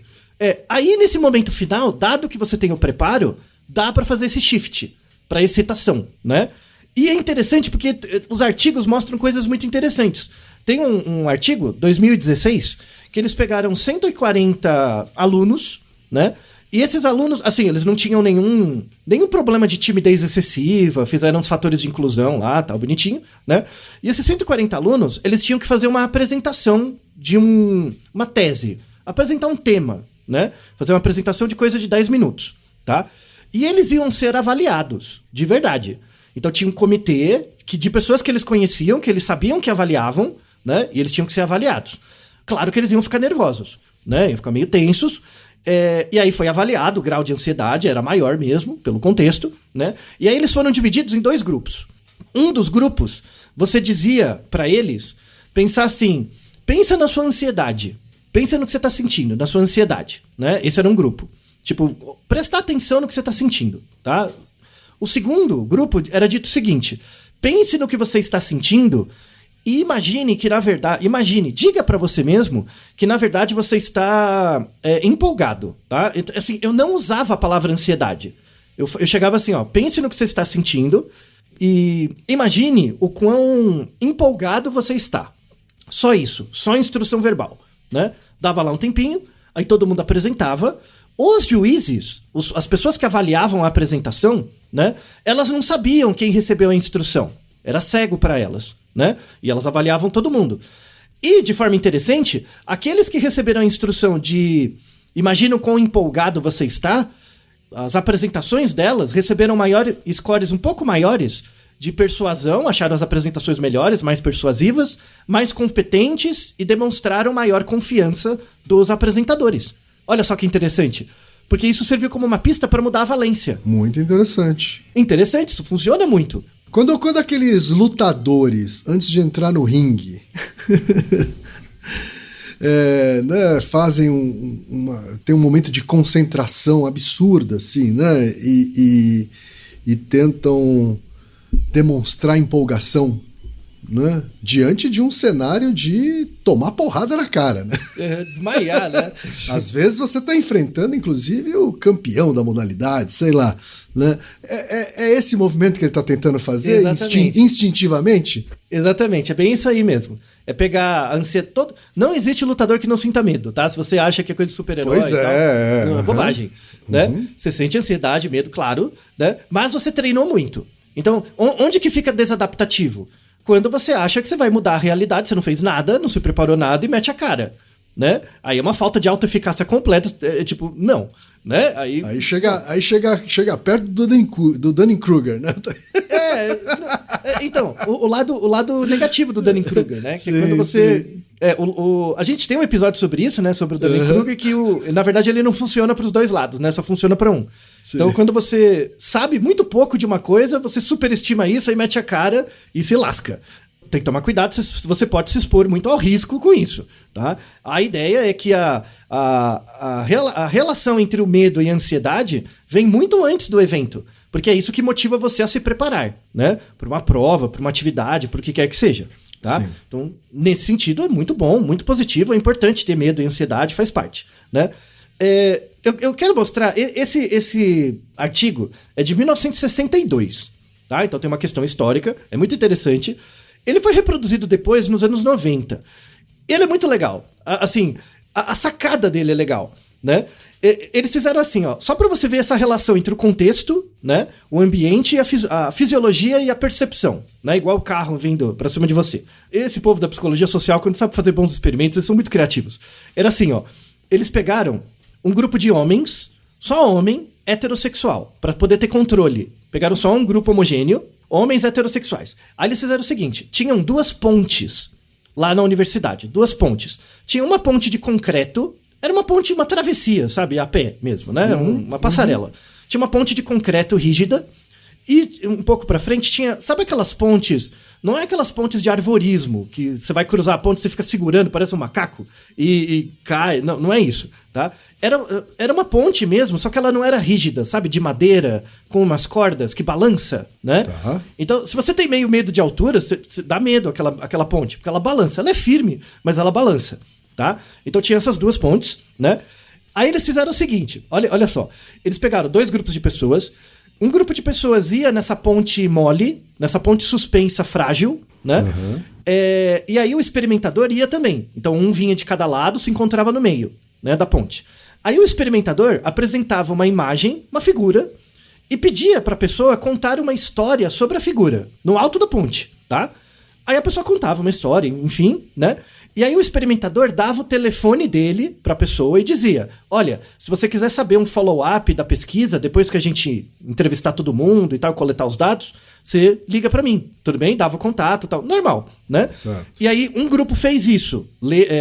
C: Aí, nesse momento final, dado que você tem o preparo, dá pra fazer esse shift pra excitação, né? E é interessante porque os artigos mostram coisas muito interessantes. Tem um artigo, 2016, que eles pegaram 140 alunos, né? E esses alunos, assim, eles não tinham nenhum problema de timidez excessiva, fizeram os fatores de inclusão lá, tal, bonitinho, né? E esses 140 alunos, eles tinham que fazer uma apresentação de uma tese, apresentar um tema, né? Fazer uma apresentação de coisa de 10 minutos, tá? E eles iam ser avaliados, de verdade. Então tinha um comitê de pessoas que eles conheciam, que eles sabiam que avaliavam, né? E eles tinham que ser avaliados. Claro que eles iam ficar nervosos, né? Iam ficar meio tensos. E aí foi avaliado, o grau de ansiedade era maior mesmo, pelo contexto, né? E aí eles foram divididos em 2 grupos. Um dos grupos, você dizia pra eles, pensar assim, pensa na sua ansiedade, pensa no que você tá sentindo, na sua ansiedade, né? Esse era um grupo. Tipo, prestar atenção no que você tá sentindo, tá? O segundo grupo era dito o seguinte, pense no que você está sentindo e imagine que, na verdade, diga pra você mesmo que, na verdade, você está empolgado, tá? Assim, eu não usava a palavra ansiedade. Eu chegava assim, ó, pense no que você está sentindo e imagine o quão empolgado você está. Só isso, só instrução verbal, né? Dava lá um tempinho, aí todo mundo apresentava. Os juízes, as pessoas que avaliavam a apresentação, né? Elas não sabiam quem recebeu a instrução. Era cego para elas, né? E elas avaliavam todo mundo. E, de forma interessante, aqueles que receberam a instrução de imagina o quão empolgado você está, as apresentações delas receberam scores um pouco maiores de persuasão, acharam as apresentações melhores, mais persuasivas, mais competentes e demonstraram maior confiança dos apresentadores. Olha só que interessante. Porque isso serviu como uma pista para mudar a valência.
A: Muito interessante.
C: Interessante, isso funciona muito.
A: Quando aqueles lutadores, antes de entrar no ringue, né, fazem tem um momento de concentração absurda, assim, né? E tentam demonstrar empolgação, né, diante de um cenário de tomar porrada na cara, né?
C: Desmaiar, né?
A: Às vezes você está enfrentando, inclusive, o campeão da modalidade, sei lá, né? É esse movimento que ele está tentando fazer instintivamente?
C: Exatamente, é bem isso aí mesmo. É pegar a ansiedade. Não existe lutador que não sinta medo, tá? Se você acha que é coisa de super-herói,
A: pois é,
C: não, é bobagem, né? Você sente ansiedade, medo, claro, né? Mas você treinou muito. Então, onde que fica desadaptativo? Quando você acha que você vai mudar a realidade, você não fez nada, não se preparou nada e mete a cara, né? Aí é uma falta de autoeficácia completa, tipo, não, né? Aí chega perto do Dunning-Kruger, né? Então, o lado negativo do Dunning-Kruger, né? Que sim, quando você... a gente tem um episódio sobre isso, né? Sobre o Dunning-Kruger, que na verdade ele não funciona para os dois lados, né? Só funciona para um. Sim. Então, quando você sabe muito pouco de uma coisa, você superestima isso, aí mete a cara e se lasca. Tem que tomar cuidado, você pode se expor muito ao risco com isso, tá? A ideia é que a relação entre o medo e a ansiedade vem muito antes do evento, porque é isso que motiva você a se preparar, né? Para uma prova, para uma atividade, por o que quer que seja, tá? Sim. Então, nesse sentido, é muito bom, muito positivo, é importante ter medo e ansiedade, faz parte, né? Eu quero mostrar, esse artigo é de 1962, tá? Então tem uma questão histórica, é muito interessante. Ele foi reproduzido depois, nos anos 90. Ele é muito legal. Assim, a sacada dele é legal, né? Eles fizeram assim, ó, só para você ver essa relação entre o contexto, né, o ambiente, a fisiologia e a percepção, né? Igual o carro vindo pra cima de você. Esse povo da psicologia social, quando sabe fazer bons experimentos, eles são muito criativos. Era assim, ó, eles pegaram um grupo de homens, só homem, heterossexual, para poder ter controle. Pegaram só um grupo homogêneo, homens heterossexuais. Aí eles fizeram o seguinte, tinham 2 pontes lá na universidade, 2 pontes. Tinha uma ponte de concreto, Era uma ponte, uma travessia, sabe? A pé mesmo, né? Uma passarela. Tinha uma ponte de concreto rígida e um pouco pra frente tinha... Sabe aquelas pontes... Não é aquelas pontes de arvorismo, que você vai cruzar a ponte e você fica segurando, parece um macaco, e cai. Não, não é isso, tá? Era uma ponte mesmo, só que ela não era rígida, sabe? De madeira, com umas cordas que balança, né?
A: Tá.
C: Então, se você tem meio medo de altura, você dá medo aquela ponte, porque ela balança. Ela é firme, mas ela balança, tá? Então tinha essas duas pontes, né? Aí eles fizeram o seguinte, olha só. Eles pegaram 2 grupos de pessoas. Um grupo de pessoas ia nessa ponte mole, nessa ponte suspensa frágil, né? E aí o experimentador ia também. Então um vinha de cada lado, se encontrava no meio, né, da ponte. Aí o experimentador apresentava uma imagem, uma figura, e pedia pra pessoa contar uma história sobre a figura, no alto da ponte, tá? Aí a pessoa contava uma história, enfim, né? E aí o experimentador dava o telefone dele pra pessoa e dizia, olha, se você quiser saber um follow-up da pesquisa, depois que a gente entrevistar todo mundo e tal, coletar os dados, você liga pra mim, tudo bem? Dava o contato e tal, normal, né?
A: Certo.
C: E aí um grupo fez isso,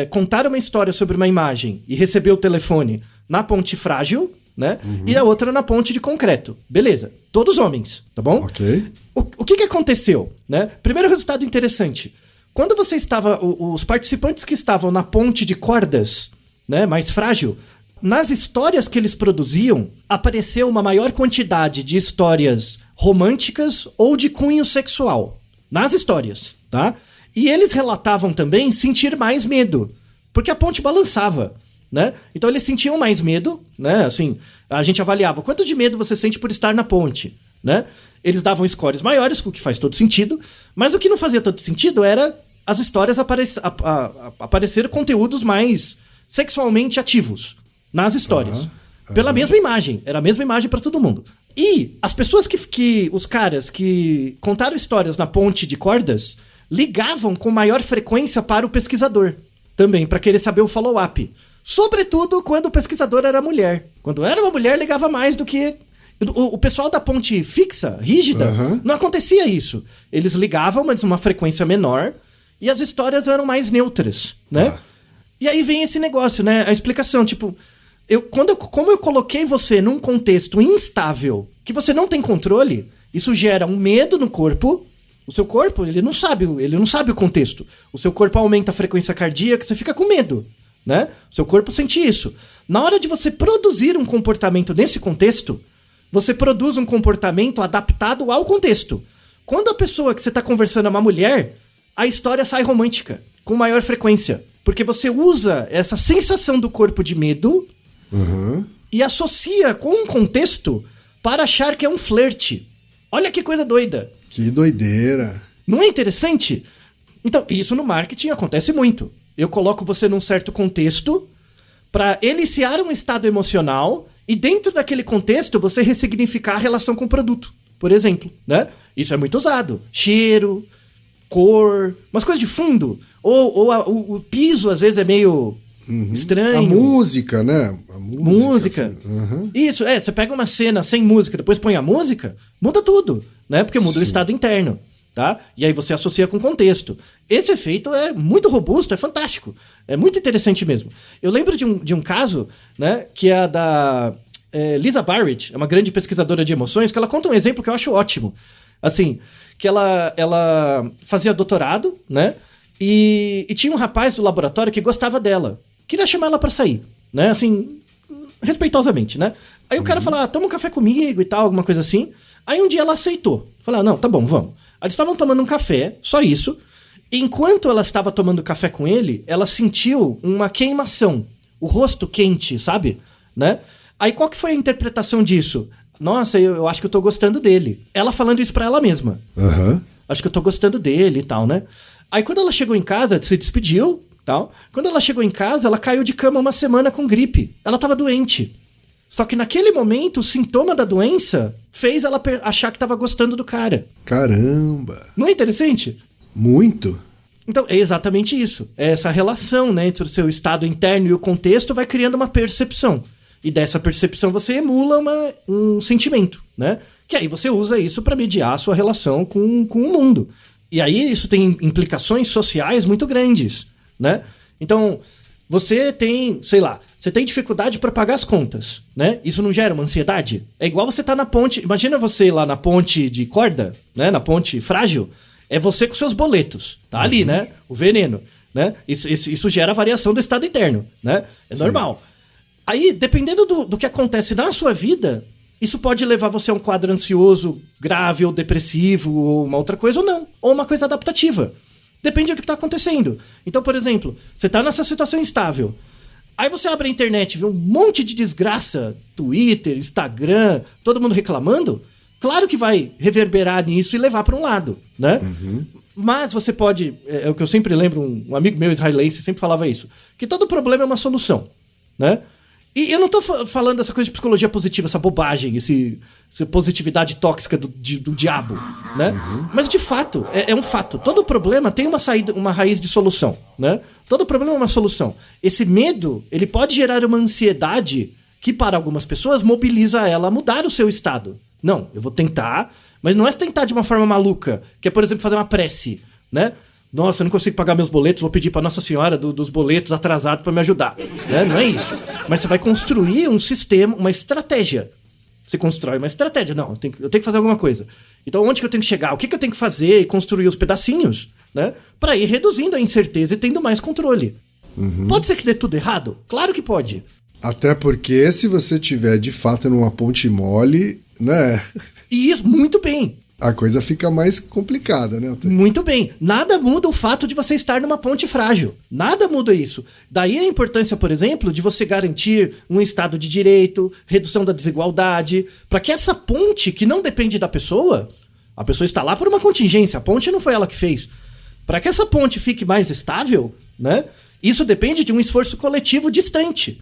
C: contaram uma história sobre uma imagem e recebeu o telefone na ponte frágil, né? E a outra na ponte de concreto. Beleza, todos homens, tá bom?
A: Ok.
C: O que aconteceu, né? Primeiro resultado interessante. Quando você estava, os participantes que estavam na ponte de cordas, né, mais frágil, nas histórias que eles produziam, apareceu uma maior quantidade de histórias românticas ou de cunho sexual. Nas histórias, tá? E eles relatavam também sentir mais medo, porque a ponte balançava, né? Então eles sentiam mais medo, né? Assim, a gente avaliava quanto de medo você sente por estar na ponte, né? Eles davam scores maiores, o que faz todo sentido, mas o que não fazia todo sentido era as histórias aparecer conteúdos mais sexualmente ativos nas histórias. Pela mesma imagem, era a mesma imagem para todo mundo. E as pessoas os caras que contaram histórias na ponte de cordas ligavam com maior frequência para o pesquisador, também, para querer saber o follow-up. Sobretudo quando o pesquisador era mulher. Quando era uma mulher, ligava mais do que... O pessoal da ponte fixa, rígida, não acontecia isso. Eles ligavam, mas uma frequência menor, e as histórias eram mais neutras, né? E aí vem esse negócio, né? A explicação, tipo... Como eu coloquei você num contexto instável, que você não tem controle, isso gera um medo no corpo. O seu corpo, ele não sabe o contexto. O seu corpo aumenta a frequência cardíaca, você fica com medo, né? O seu corpo sente isso. Na hora de você produzir um comportamento nesse contexto, você produz um comportamento adaptado ao contexto. Quando a pessoa que você está conversando é uma mulher, a história sai romântica, com maior frequência. Porque você usa essa sensação do corpo de medo e associa com um contexto para achar que é um flerte. Olha que coisa doida.
A: Que doideira.
C: Não é interessante? Então, isso no marketing acontece muito. Eu coloco você num certo contexto para iniciar um estado emocional e dentro daquele contexto você ressignificar a relação com o produto, por exemplo, né? Isso é muito usado. Cheiro, cor, umas coisas de fundo. Ou o piso às vezes é meio estranho.
A: A música, né? A
C: música. Isso, você pega uma cena sem música, depois põe a música, muda tudo, né? Porque muda o estado interno, tá? E aí você associa com o contexto. Esse efeito é muito robusto, é fantástico. É muito interessante mesmo. Eu lembro de um caso, né? Que é a da Lisa Barrett, é uma grande pesquisadora de emoções, que ela conta um exemplo que eu acho ótimo. Assim, que ela fazia doutorado, né? E tinha um rapaz do laboratório que gostava dela. Queria chamar ela pra sair, né? Assim, respeitosamente, né? Aí o cara falava, toma um café comigo e tal, alguma coisa assim. Aí um dia ela aceitou. Falou, não, tá bom, vamos. Aí eles estavam tomando um café, só isso. E enquanto ela estava tomando café com ele, ela sentiu uma queimação. O rosto quente, sabe? Né? Aí qual que foi a interpretação disso? Nossa, eu acho que eu tô gostando dele. Ela falando isso pra ela mesma. Acho que eu tô gostando dele e tal, né? Aí quando ela chegou em casa, se despediu, tal. Quando ela chegou em casa, ela caiu de cama uma semana com gripe. Ela tava doente. Só que naquele momento, o sintoma da doença fez ela achar que tava gostando do cara.
A: Caramba!
C: Não é interessante?
A: Muito.
C: Então, é exatamente isso. É essa relação, né, entre o seu estado interno e o contexto vai criando uma percepção. E dessa percepção você emula um sentimento, né? Que aí você usa isso para mediar a sua relação com o mundo. E aí isso tem implicações sociais muito grandes, né? Então, você tem, sei lá, você tem dificuldade para pagar as contas, né? Isso não gera uma ansiedade? É igual você tá na ponte, imagina você lá na ponte de corda, né? Na ponte frágil, é você com seus boletos, tá ali, né? O veneno, né? Isso gera variação do estado interno, né? É normal. Aí, dependendo do que acontece na sua vida, isso pode levar você a um quadro ansioso, grave ou depressivo, ou uma outra coisa ou não, ou uma coisa adaptativa. Depende do que tá acontecendo. Então, por exemplo, você tá nessa situação instável. Aí você abre a internet e vê um monte de desgraça, Twitter, Instagram, todo mundo reclamando. Claro que vai reverberar nisso e levar para um lado, né? Mas você pode, é o que eu sempre lembro, um amigo meu israelense sempre falava isso, que todo problema é uma solução, né? E eu não tô falando dessa coisa de psicologia positiva, essa bobagem, essa positividade tóxica do diabo, né? Mas de fato, é um fato. Todo problema tem uma saída, uma raiz de solução, né? Todo problema é uma solução. Esse medo, ele pode gerar uma ansiedade que para algumas pessoas mobiliza ela a mudar o seu estado. Não, eu vou tentar, mas não é tentar de uma forma maluca, que é, por exemplo, fazer uma prece, né? Nossa, eu não consigo pagar meus boletos, vou pedir para Nossa Senhora dos boletos atrasados para me ajudar. Né? Não é isso. Mas você vai construir um sistema, uma estratégia. Você constrói uma estratégia. Não, eu tenho que fazer alguma coisa. Então, onde que eu tenho que chegar? O que eu tenho que fazer? E construir os pedacinhos, né? Para ir reduzindo a incerteza e tendo mais controle. Pode ser que dê tudo errado? Claro que pode.
A: Até porque se você tiver de fato numa ponte mole, né?
C: E isso, muito bem.
A: A coisa fica mais complicada, né?
C: Muito bem. Nada muda o fato de você estar numa ponte frágil. Nada muda isso. Daí a importância, por exemplo, de você garantir um Estado de direito, redução da desigualdade, para que essa ponte, que não depende da pessoa, a pessoa está lá por uma contingência, a ponte não foi ela que fez. Para que essa ponte fique mais estável, né? Isso depende de um esforço coletivo distante.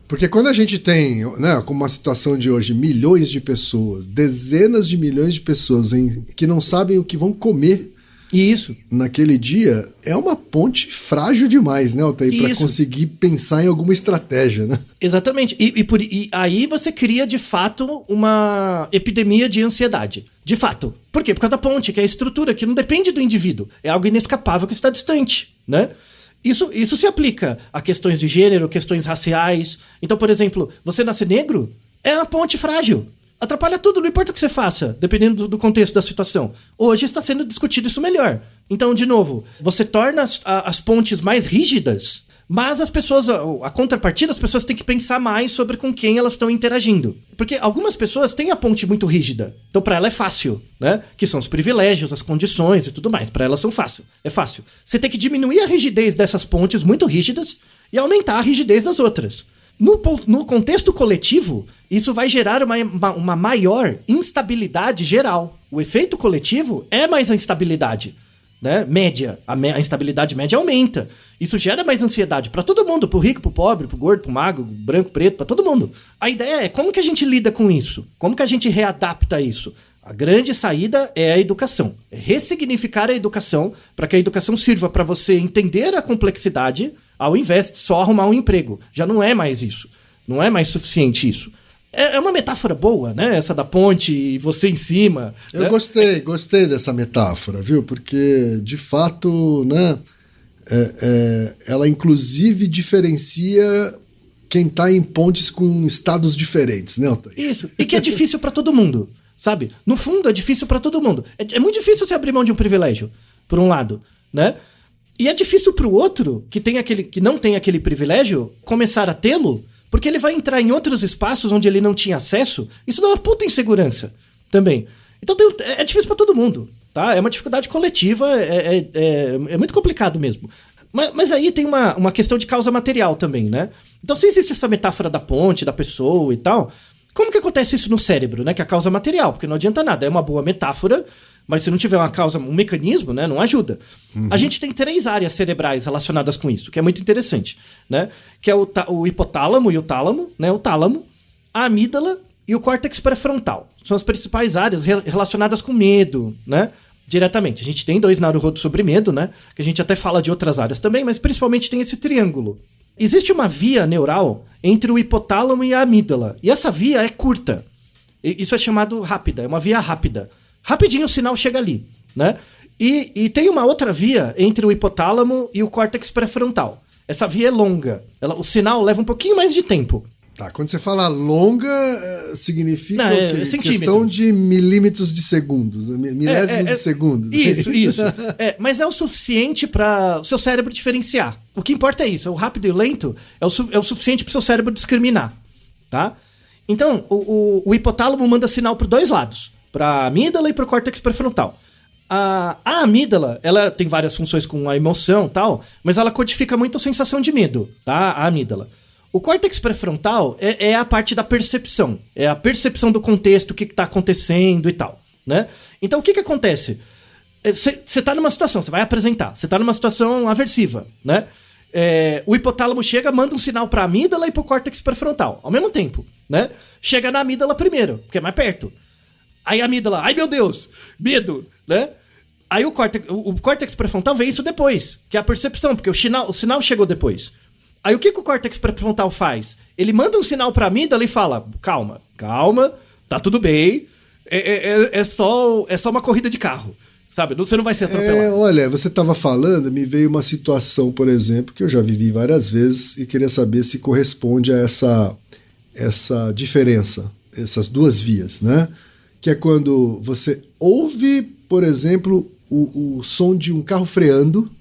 A: Porque quando a gente tem, né, como uma situação de hoje, milhões de pessoas, dezenas de milhões de pessoas que não sabem o que vão comer
C: isso
A: naquele dia, é uma ponte frágil demais, né, Altair, para conseguir pensar em alguma estratégia, né?
C: Exatamente. E aí você cria, de fato, uma epidemia de ansiedade. De fato. Por quê? Por causa da ponte, que é a estrutura, que não depende do indivíduo. É algo inescapável que está distante, né? Isso se aplica a questões de gênero, questões raciais. Então, por exemplo, você nascer negro é uma ponte frágil. Atrapalha tudo, não importa o que você faça, dependendo do contexto da situação. Hoje está sendo discutido isso melhor. Então, de novo, você torna as pontes mais rígidas, mas as pessoas, a contrapartida, as pessoas têm que pensar mais sobre com quem elas estão interagindo. Porque algumas pessoas têm a ponte muito rígida. Então, para ela é fácil, né? Que são os privilégios, as condições e tudo mais. Para elas é fácil. Você tem que diminuir a rigidez dessas pontes muito rígidas e aumentar a rigidez das outras. No contexto coletivo, isso vai gerar uma maior instabilidade geral. O efeito coletivo é mais a instabilidade, né? Média. A instabilidade média aumenta. Isso gera mais ansiedade para todo mundo, pro rico, pro pobre, pro gordo, pro magro, branco, preto, para todo mundo. A ideia é como que a gente lida com isso? Como que a gente readapta isso? A grande saída é a educação. É ressignificar a educação para que a educação sirva para você entender a complexidade ao invés de só arrumar um emprego. Já não é mais isso. Não é mais suficiente isso. É uma metáfora boa, né? Essa da ponte e você em cima.
A: Eu
C: né?
A: gostei dessa metáfora, viu? Porque, de fato, né? Ela inclusive diferencia quem está em pontes com estados diferentes, né, Altair?
C: Isso. E que é difícil para todo mundo, sabe? No fundo, é difícil para todo mundo. É muito difícil você abrir mão de um privilégio, por um lado, né? E é difícil pro outro, que não tem aquele privilégio, começar a tê-lo, porque ele vai entrar em outros espaços onde ele não tinha acesso. Isso dá uma puta insegurança também. Então é difícil pra todo mundo, tá? É uma dificuldade coletiva, é muito complicado mesmo. Mas aí tem uma questão de causa material também, né? Então se existe essa metáfora da ponte, da pessoa e tal, como que acontece isso no cérebro, né? Que é a causa material, porque não adianta nada, é uma boa metáfora, mas se não tiver uma causa, um mecanismo, né, não ajuda. A gente tem 3 áreas cerebrais relacionadas com isso, que é muito interessante, né? Que é o hipotálamo e o tálamo, né? O tálamo, a amígdala e o córtex pré-frontal. São as principais áreas relacionadas com medo, né? Diretamente. A gente tem 2 Naruhodo sobre medo, né? Que a gente até fala de outras áreas também, mas principalmente tem esse triângulo. Existe uma via neural entre o hipotálamo e a amígdala. E essa via é curta. Isso é chamado rápida, é uma via rápida. Rapidinho o sinal chega ali, né? E tem uma outra via entre o hipotálamo e o córtex pré-frontal. essa via é longa. O sinal leva um pouquinho mais de tempo.
A: Tá, quando você fala longa, significa
C: Não,
A: o quê? Questão de milímetros de segundos, milésimos de segundos.
C: Isso. Mas é o suficiente para o seu cérebro diferenciar. O que importa é isso, o rápido e o lento é o suficiente para o seu cérebro discriminar, tá? Então, o hipotálamo manda sinal para 2 lados, para a amígdala e para o córtex pré-frontal. A amígdala, ela tem várias funções com a emoção e tal, mas ela codifica muito a sensação de medo, tá? A amígdala. O córtex pré-frontal é a parte da percepção. É a percepção do contexto, o que está acontecendo e tal, né? Então, o que acontece? Você está numa situação, você vai apresentar, você está numa situação aversiva, né? O hipotálamo chega, manda um sinal para a amígdala e para o córtex pré-frontal, ao mesmo tempo, né? Chega na amígdala primeiro, porque é mais perto. Aí a amígdala, ai meu Deus, medo, né? Aí o córtex pré-frontal vê isso depois, que é a percepção, porque o sinal chegou depois. Aí o que o córtex pré-frontal faz? Ele manda um sinal pra amígdala e fala, calma, tá tudo bem, é só uma corrida de carro, sabe? Você não vai ser atropelado.
A: Olha, você estava falando, me veio uma situação, por exemplo, que eu já vivi várias vezes e queria saber se corresponde a essa diferença, essas 2 vias, né? Que é quando você ouve, por exemplo, o som de um carro freando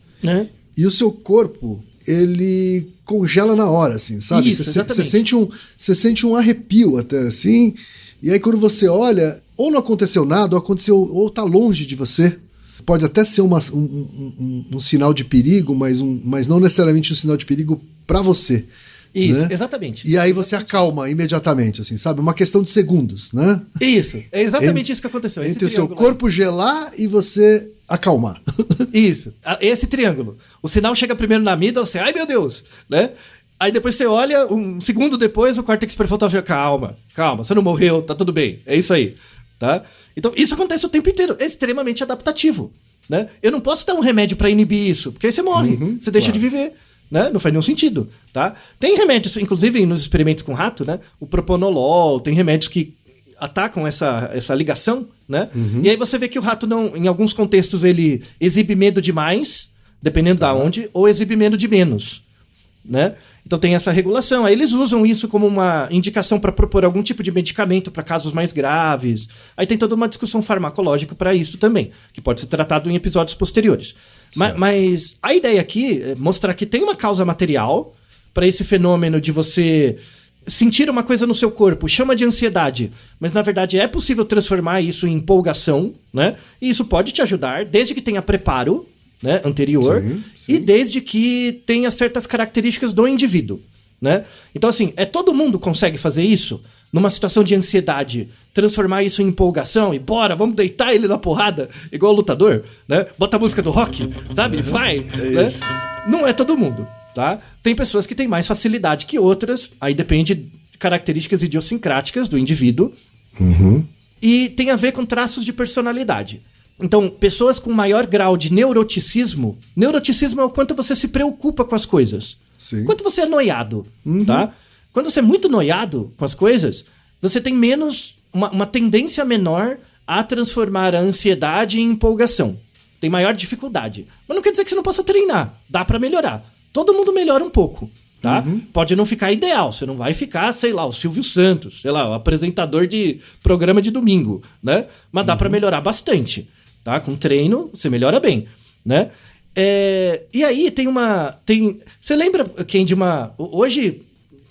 A: e o seu corpo, ele congela na hora, assim, sabe?
C: Isso,
A: você sente um arrepio até, assim, e aí quando você olha, ou não aconteceu nada, ou aconteceu, ou tá longe de você. Pode até ser um sinal de perigo, mas não necessariamente um sinal de perigo para você.
C: Isso,
A: né?
C: Exatamente.
A: E aí você acalma imediatamente, assim, sabe? Uma questão de segundos, né?
C: Isso, é exatamente isso que aconteceu.
A: Entre o seu corpo gelar e você acalmar.
C: Isso, esse triângulo. O sinal chega primeiro na amígdala, você, ai meu Deus, né? Aí depois você olha, um segundo depois, o córtex pré-frontal fica, calma, você não morreu, tá tudo bem, é isso aí, tá? Então isso acontece o tempo inteiro, é extremamente adaptativo, né? Eu não posso dar um remédio pra inibir isso, porque aí você morre, você deixa de viver. Né? Não faz nenhum sentido, tá? Tem remédios, inclusive nos experimentos com rato, né? O propanolol, tem remédios que atacam essa ligação, né? E aí você vê que o rato não, em alguns contextos ele exibe medo demais, dependendo da onde, ou exibe medo de menos, né? Então tem essa regulação. Aí eles usam isso como uma indicação para propor algum tipo de medicamento para casos mais graves. Aí tem toda uma discussão farmacológica para isso também, que pode ser tratado em episódios posteriores. Mas a ideia aqui é mostrar que tem uma causa material para esse fenômeno de você sentir uma coisa no seu corpo, chama de ansiedade, mas na verdade é possível transformar isso em empolgação, né? E isso pode te ajudar, desde que tenha preparo, né, anterior, sim. E desde que tenha certas características do indivíduo, né? Então assim, todo mundo consegue fazer isso? Numa situação de ansiedade, transformar isso em empolgação e bora, vamos deitar ele na porrada, igual o lutador, né? Bota a música do rock, sabe? Vai! Né? Não é todo mundo, tá? Tem pessoas que têm mais facilidade que outras, aí depende de características idiosincráticas do indivíduo, e tem a ver com traços de personalidade. Então, pessoas com maior grau de neuroticismo é o quanto você se preocupa com as coisas.
A: Sim.
C: Quanto você é noiado, tá? Quando você é muito noiado com as coisas, você tem uma tendência menor a transformar a ansiedade em empolgação. Tem maior dificuldade. Mas não quer dizer que você não possa treinar. Dá pra melhorar. Todo mundo melhora um pouco, tá? Pode não ficar ideal. Você não vai ficar, sei lá, o Silvio Santos, sei lá, o apresentador de programa de domingo, né? Mas dá pra melhorar bastante, tá? Com treino, você melhora bem, né? E aí você lembra quem de uma... Hoje,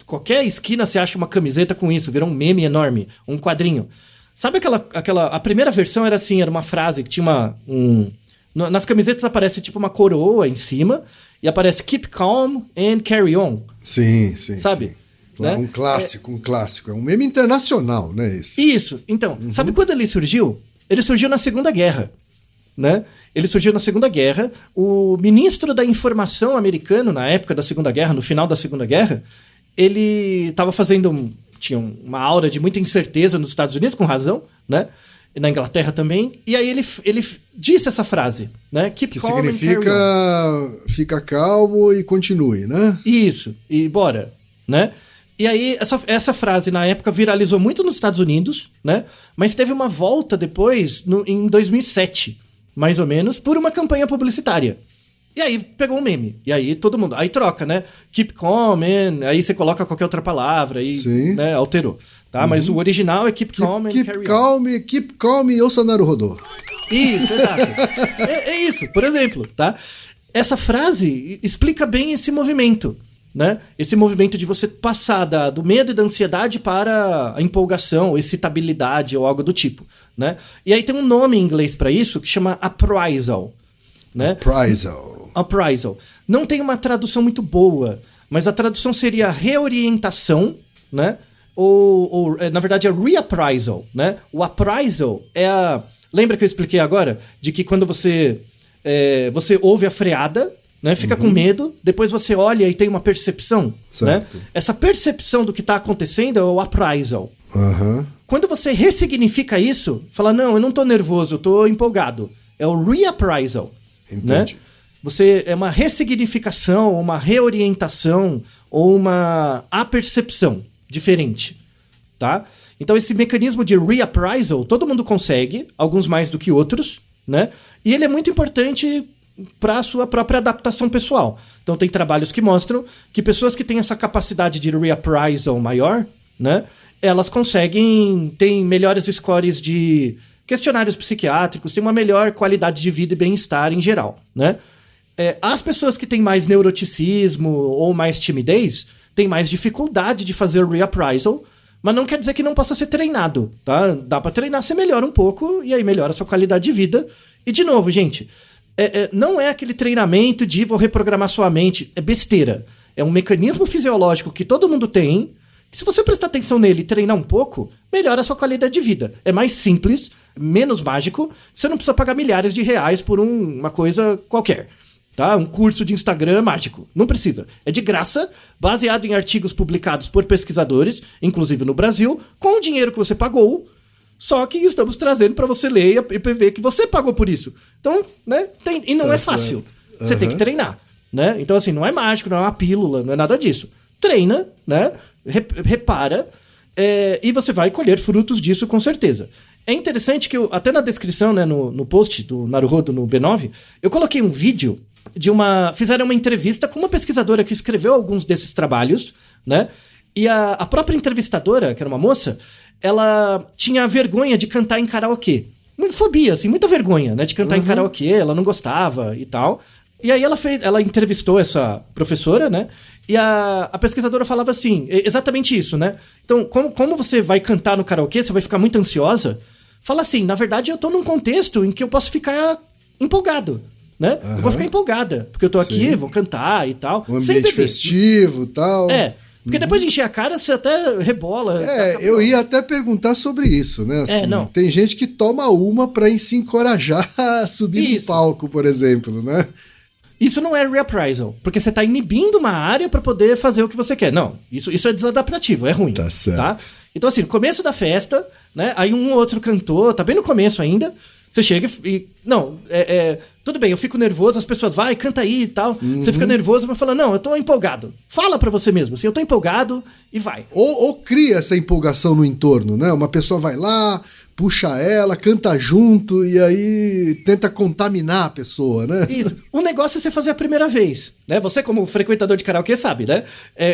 C: qualquer esquina você acha uma camiseta com isso, virou um meme enorme, um quadrinho. Sabe a primeira versão era assim, era uma frase que tinha nas camisetas aparece tipo uma coroa em cima e aparece Keep Calm and Carry On.
A: Sim.
C: Sabe?
A: Sim. Né? Um clássico. É um meme internacional, né?
C: Isso. Então, sabe quando ele surgiu? Ele surgiu na Segunda Guerra. Né? Ele surgiu na Segunda Guerra. O ministro da Informação americano, na época da Segunda Guerra, no final da Segunda Guerra, ele estava tinha uma aura de muita incerteza nos Estados Unidos, com razão, né? E na Inglaterra também. E aí ele disse essa frase, né?
A: Que significa fica calmo e continue, né?
C: Isso, e bora, né? E aí essa frase na época viralizou muito nos Estados Unidos, né? Mas teve uma volta depois, em 2007, mais ou menos, por uma campanha publicitária. E aí pegou um meme. E aí todo mundo... Aí troca, né? Keep calm, man. Aí você coloca qualquer outra palavra. Aí, né, alterou. Tá? Mas o original é keep calm and carry on.
A: Keep calm e ouça Naruhodô.
C: Isso, exato. É isso, por exemplo, tá? Essa frase explica bem esse movimento, né? Esse movimento de você passar do medo e da ansiedade para a empolgação, ou excitabilidade ou algo do tipo, né? E aí tem um nome em inglês para isso que chama appraisal, né? Appraisal. Não tem uma tradução muito boa, mas a tradução seria reorientação, né? Ou na verdade é reappraisal, né? O appraisal é a... Lembra que eu expliquei agora? De que quando você ouve a freada, né? Fica com medo, depois você olha e tem uma percepção, certo, né? Essa percepção do que está acontecendo é o appraisal. Quando você ressignifica isso, fala, não, eu não tô nervoso, eu tô empolgado. É o reappraisal. Entendi. Né? É uma ressignificação, uma reorientação ou uma apercepção diferente, tá? Então esse mecanismo de reappraisal, todo mundo consegue, alguns mais do que outros, né? E ele é muito importante para a sua própria adaptação pessoal. Então tem trabalhos que mostram que pessoas que têm essa capacidade de reappraisal maior, né? Elas têm melhores scores de questionários psiquiátricos, têm uma melhor qualidade de vida e bem-estar em geral, né? As pessoas que têm mais neuroticismo ou mais timidez têm mais dificuldade de fazer reappraisal, mas não quer dizer que não possa ser treinado, tá? Dá pra treinar, você melhora um pouco e aí melhora a sua qualidade de vida. E de novo, gente, não é aquele treinamento de vou reprogramar sua mente, é besteira. É um mecanismo fisiológico que todo mundo tem, que se você prestar atenção nele e treinar um pouco, melhora a sua qualidade de vida. É mais simples, menos mágico, você não precisa pagar milhares de reais por uma coisa qualquer. Tá? Um curso de Instagram mágico. Não precisa. É de graça, baseado em artigos publicados por pesquisadores, inclusive no Brasil, com o dinheiro que você pagou, só que estamos trazendo para você ler e ver que você pagou por isso. Então, né? E não é fácil. Você tem que treinar, né? Então, assim, não é mágico, não é uma pílula, não é nada disso. Treina, né? Repara, e você vai colher frutos disso com certeza. É interessante que até na descrição, né, no post do Naruhodo no B9, eu coloquei um vídeo fizeram uma entrevista com uma pesquisadora que escreveu alguns desses trabalhos, né? E a própria entrevistadora, que era uma moça, ela tinha vergonha de cantar em karaokê. Fobia, assim, muita vergonha, né? De cantar em karaokê, ela não gostava e tal. E aí ela entrevistou essa professora, né? E a pesquisadora falava assim, exatamente isso, né? Então, como você vai cantar no karaokê, você vai ficar muito ansiosa? Fala assim, na verdade eu tô num contexto em que eu posso ficar empolgado, né? Eu vou ficar empolgada, porque eu tô aqui, vou cantar e tal.
A: Um ambiente festivo e tal.
C: Porque depois de encher a cara, você até rebola.
A: Eu ia até perguntar sobre isso, né? Assim,
C: não.
A: Tem gente que toma uma pra se encorajar a subir no palco, por exemplo, né?
C: Isso não é reappraisal, porque você tá inibindo uma área pra poder fazer o que você quer. Não, isso é desadaptativo, é ruim.
A: Tá certo. Tá?
C: Então assim, no começo da festa, né? Aí um ou outro cantor, tá bem no começo ainda, você chega e... Não, tudo bem, eu fico nervoso, as pessoas, vai, canta aí e tal. Você fica nervoso, mas fala, não, eu tô empolgado. Fala pra você mesmo, assim, eu tô empolgado e vai.
A: Ou cria essa empolgação no entorno, né? Uma pessoa vai lá, puxa ela, canta junto e aí tenta contaminar a pessoa, né?
C: Isso. O negócio é você fazer a primeira vez, né? Você, como frequentador de karaokê, sabe, né?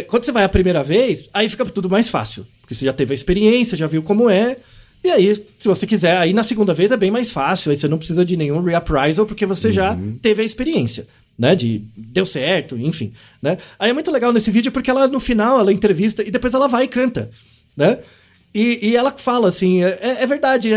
C: Quando você vai a primeira vez, aí fica tudo mais fácil. Porque você já teve a experiência, já viu como é. E aí, se você quiser, aí na segunda vez é bem mais fácil, aí você não precisa de nenhum reappraisal, porque você já teve a experiência, né, deu certo, enfim, né. Aí é muito legal nesse vídeo, porque ela, no final, ela entrevista, e depois ela vai e canta, né, e ela fala, assim, é verdade,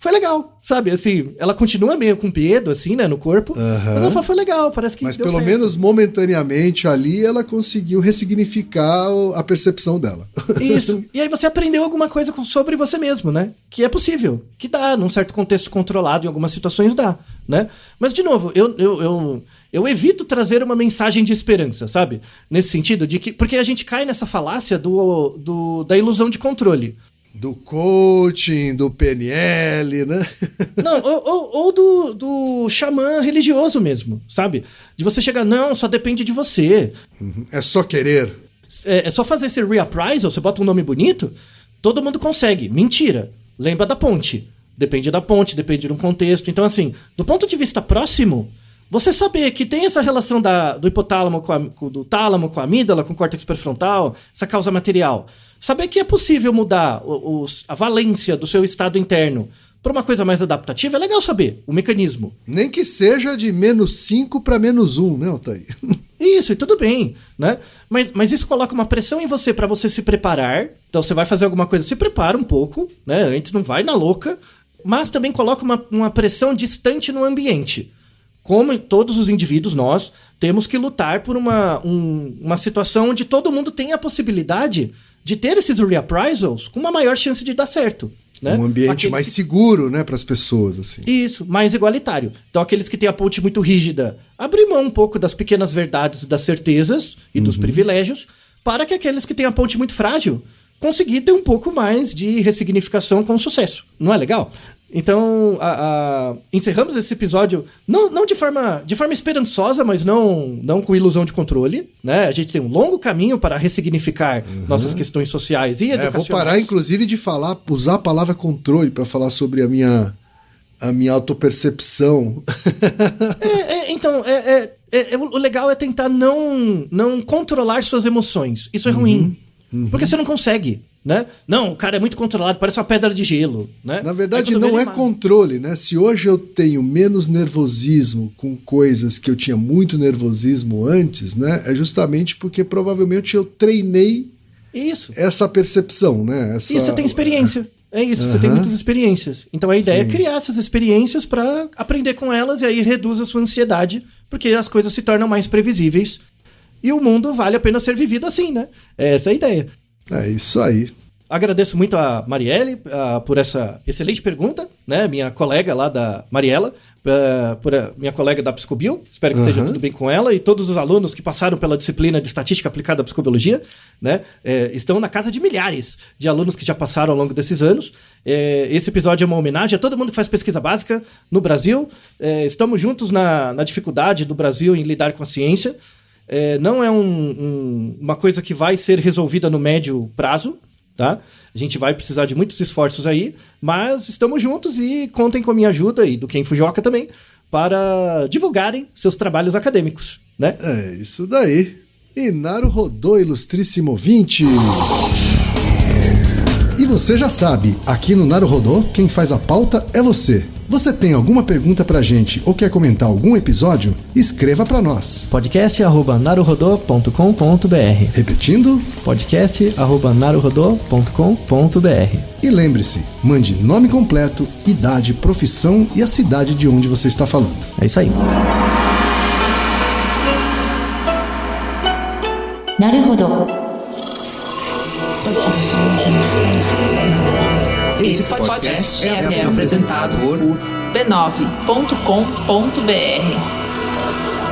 C: foi legal, sabe, assim, ela continua meio com medo, assim, né, no corpo, mas ela fala, foi legal, parece que
A: mas
C: deu
A: pelo
C: certo.
A: Menos momentaneamente ali, ela conseguiu ressignificar a percepção dela.
C: Isso, e aí você aprendeu alguma coisa sobre você mesmo, né, que é possível, que dá, num certo contexto controlado, em algumas situações dá, né, mas de novo, eu evito trazer uma mensagem de esperança, sabe, nesse sentido, de que, porque a gente cai nessa falácia da ilusão de controle.
A: Do coaching, do PNL, né?
C: Não, ou do xamã religioso mesmo, sabe? De você chegar, não, só depende de você.
A: É só querer.
C: É só fazer esse reappraisal, você bota um nome bonito, todo mundo consegue. Mentira. Lembra da ponte. Depende da ponte, depende de um contexto. Então, assim, do ponto de vista próximo, Você saber que tem essa relação do hipotálamo do tálamo com a amígdala, com o córtex pré-frontal, essa causa material. Saber que é possível mudar a valência do seu estado interno para uma coisa mais adaptativa, é legal saber o mecanismo.
A: Nem que seja de -5 para -1, né, Altair?
C: Isso, e tudo bem, né? Mas isso coloca uma pressão em você para você se preparar. Então você vai fazer alguma coisa, se prepara um pouco, né? Antes não vai na louca, mas também coloca uma pressão distante no ambiente. Como todos os indivíduos, nós temos que lutar por uma situação onde todo mundo tem a possibilidade de ter esses reappraisals com uma maior chance de dar certo. Né?
A: Um ambiente mais seguro, né, para as pessoas, assim.
C: Isso, mais igualitário. Então, aqueles que têm a ponte muito rígida, abrir mão um pouco das pequenas verdades, das certezas e dos privilégios, para que aqueles que têm a ponte muito frágil conseguir ter um pouco mais de ressignificação com sucesso. Não é legal? Então, encerramos esse episódio não de forma esperançosa, mas não com ilusão de controle, né? A gente tem um longo caminho para ressignificar nossas questões sociais e educacionais.
A: Vou parar, inclusive, de usar a palavra controle para falar sobre a minha autopercepção.
C: Então, o legal é tentar não controlar suas emoções. Isso é ruim, porque você não consegue. Né? Não, o cara é muito controlado, parece uma pedra de gelo, né?
A: Na verdade, não é controle, né? Se hoje eu tenho menos nervosismo com coisas que eu tinha muito nervosismo antes, né? É justamente porque provavelmente eu treinei essa percepção, né?
C: E você tem experiência. É isso, você tem muitas experiências. Então a ideia é criar essas experiências para aprender com elas e aí reduz a sua ansiedade, porque as coisas se tornam mais previsíveis e o mundo vale a pena ser vivido assim, né? Essa é a ideia.
A: É isso aí.
C: Agradeço muito a Marielle por essa excelente pergunta, né? Minha colega lá da Mariela, minha colega da Psicobio. Espero que esteja tudo bem com ela e todos os alunos que passaram pela disciplina de Estatística Aplicada à Psicobiologia, né? Estão na casa de milhares de alunos que já passaram ao longo desses anos. Esse episódio é uma homenagem a todo mundo que faz pesquisa básica no Brasil. Estamos juntos na dificuldade do Brasil em lidar com a ciência. Não é uma coisa que vai ser resolvida no médio prazo, tá? A gente vai precisar de muitos esforços aí, mas estamos juntos e contem com a minha ajuda e do Ken Fujioka também para divulgarem seus trabalhos acadêmicos, né?
A: É isso daí. E Naruhodô, ilustríssimo ouvinte. E você já sabe, aqui no Naruhodô, quem faz a pauta é você. Você tem alguma pergunta pra gente ou quer comentar algum episódio? Escreva pra nós.
C: podcast@naruhodô.com.br.
A: Repetindo?
C: podcast@naruhodô.com.br.
A: E lembre-se, mande nome completo, idade, profissão e a cidade de onde você está falando.
C: É isso aí.
B: Naruhodô.
E: Esse podcast é apresentado por b9.com.br.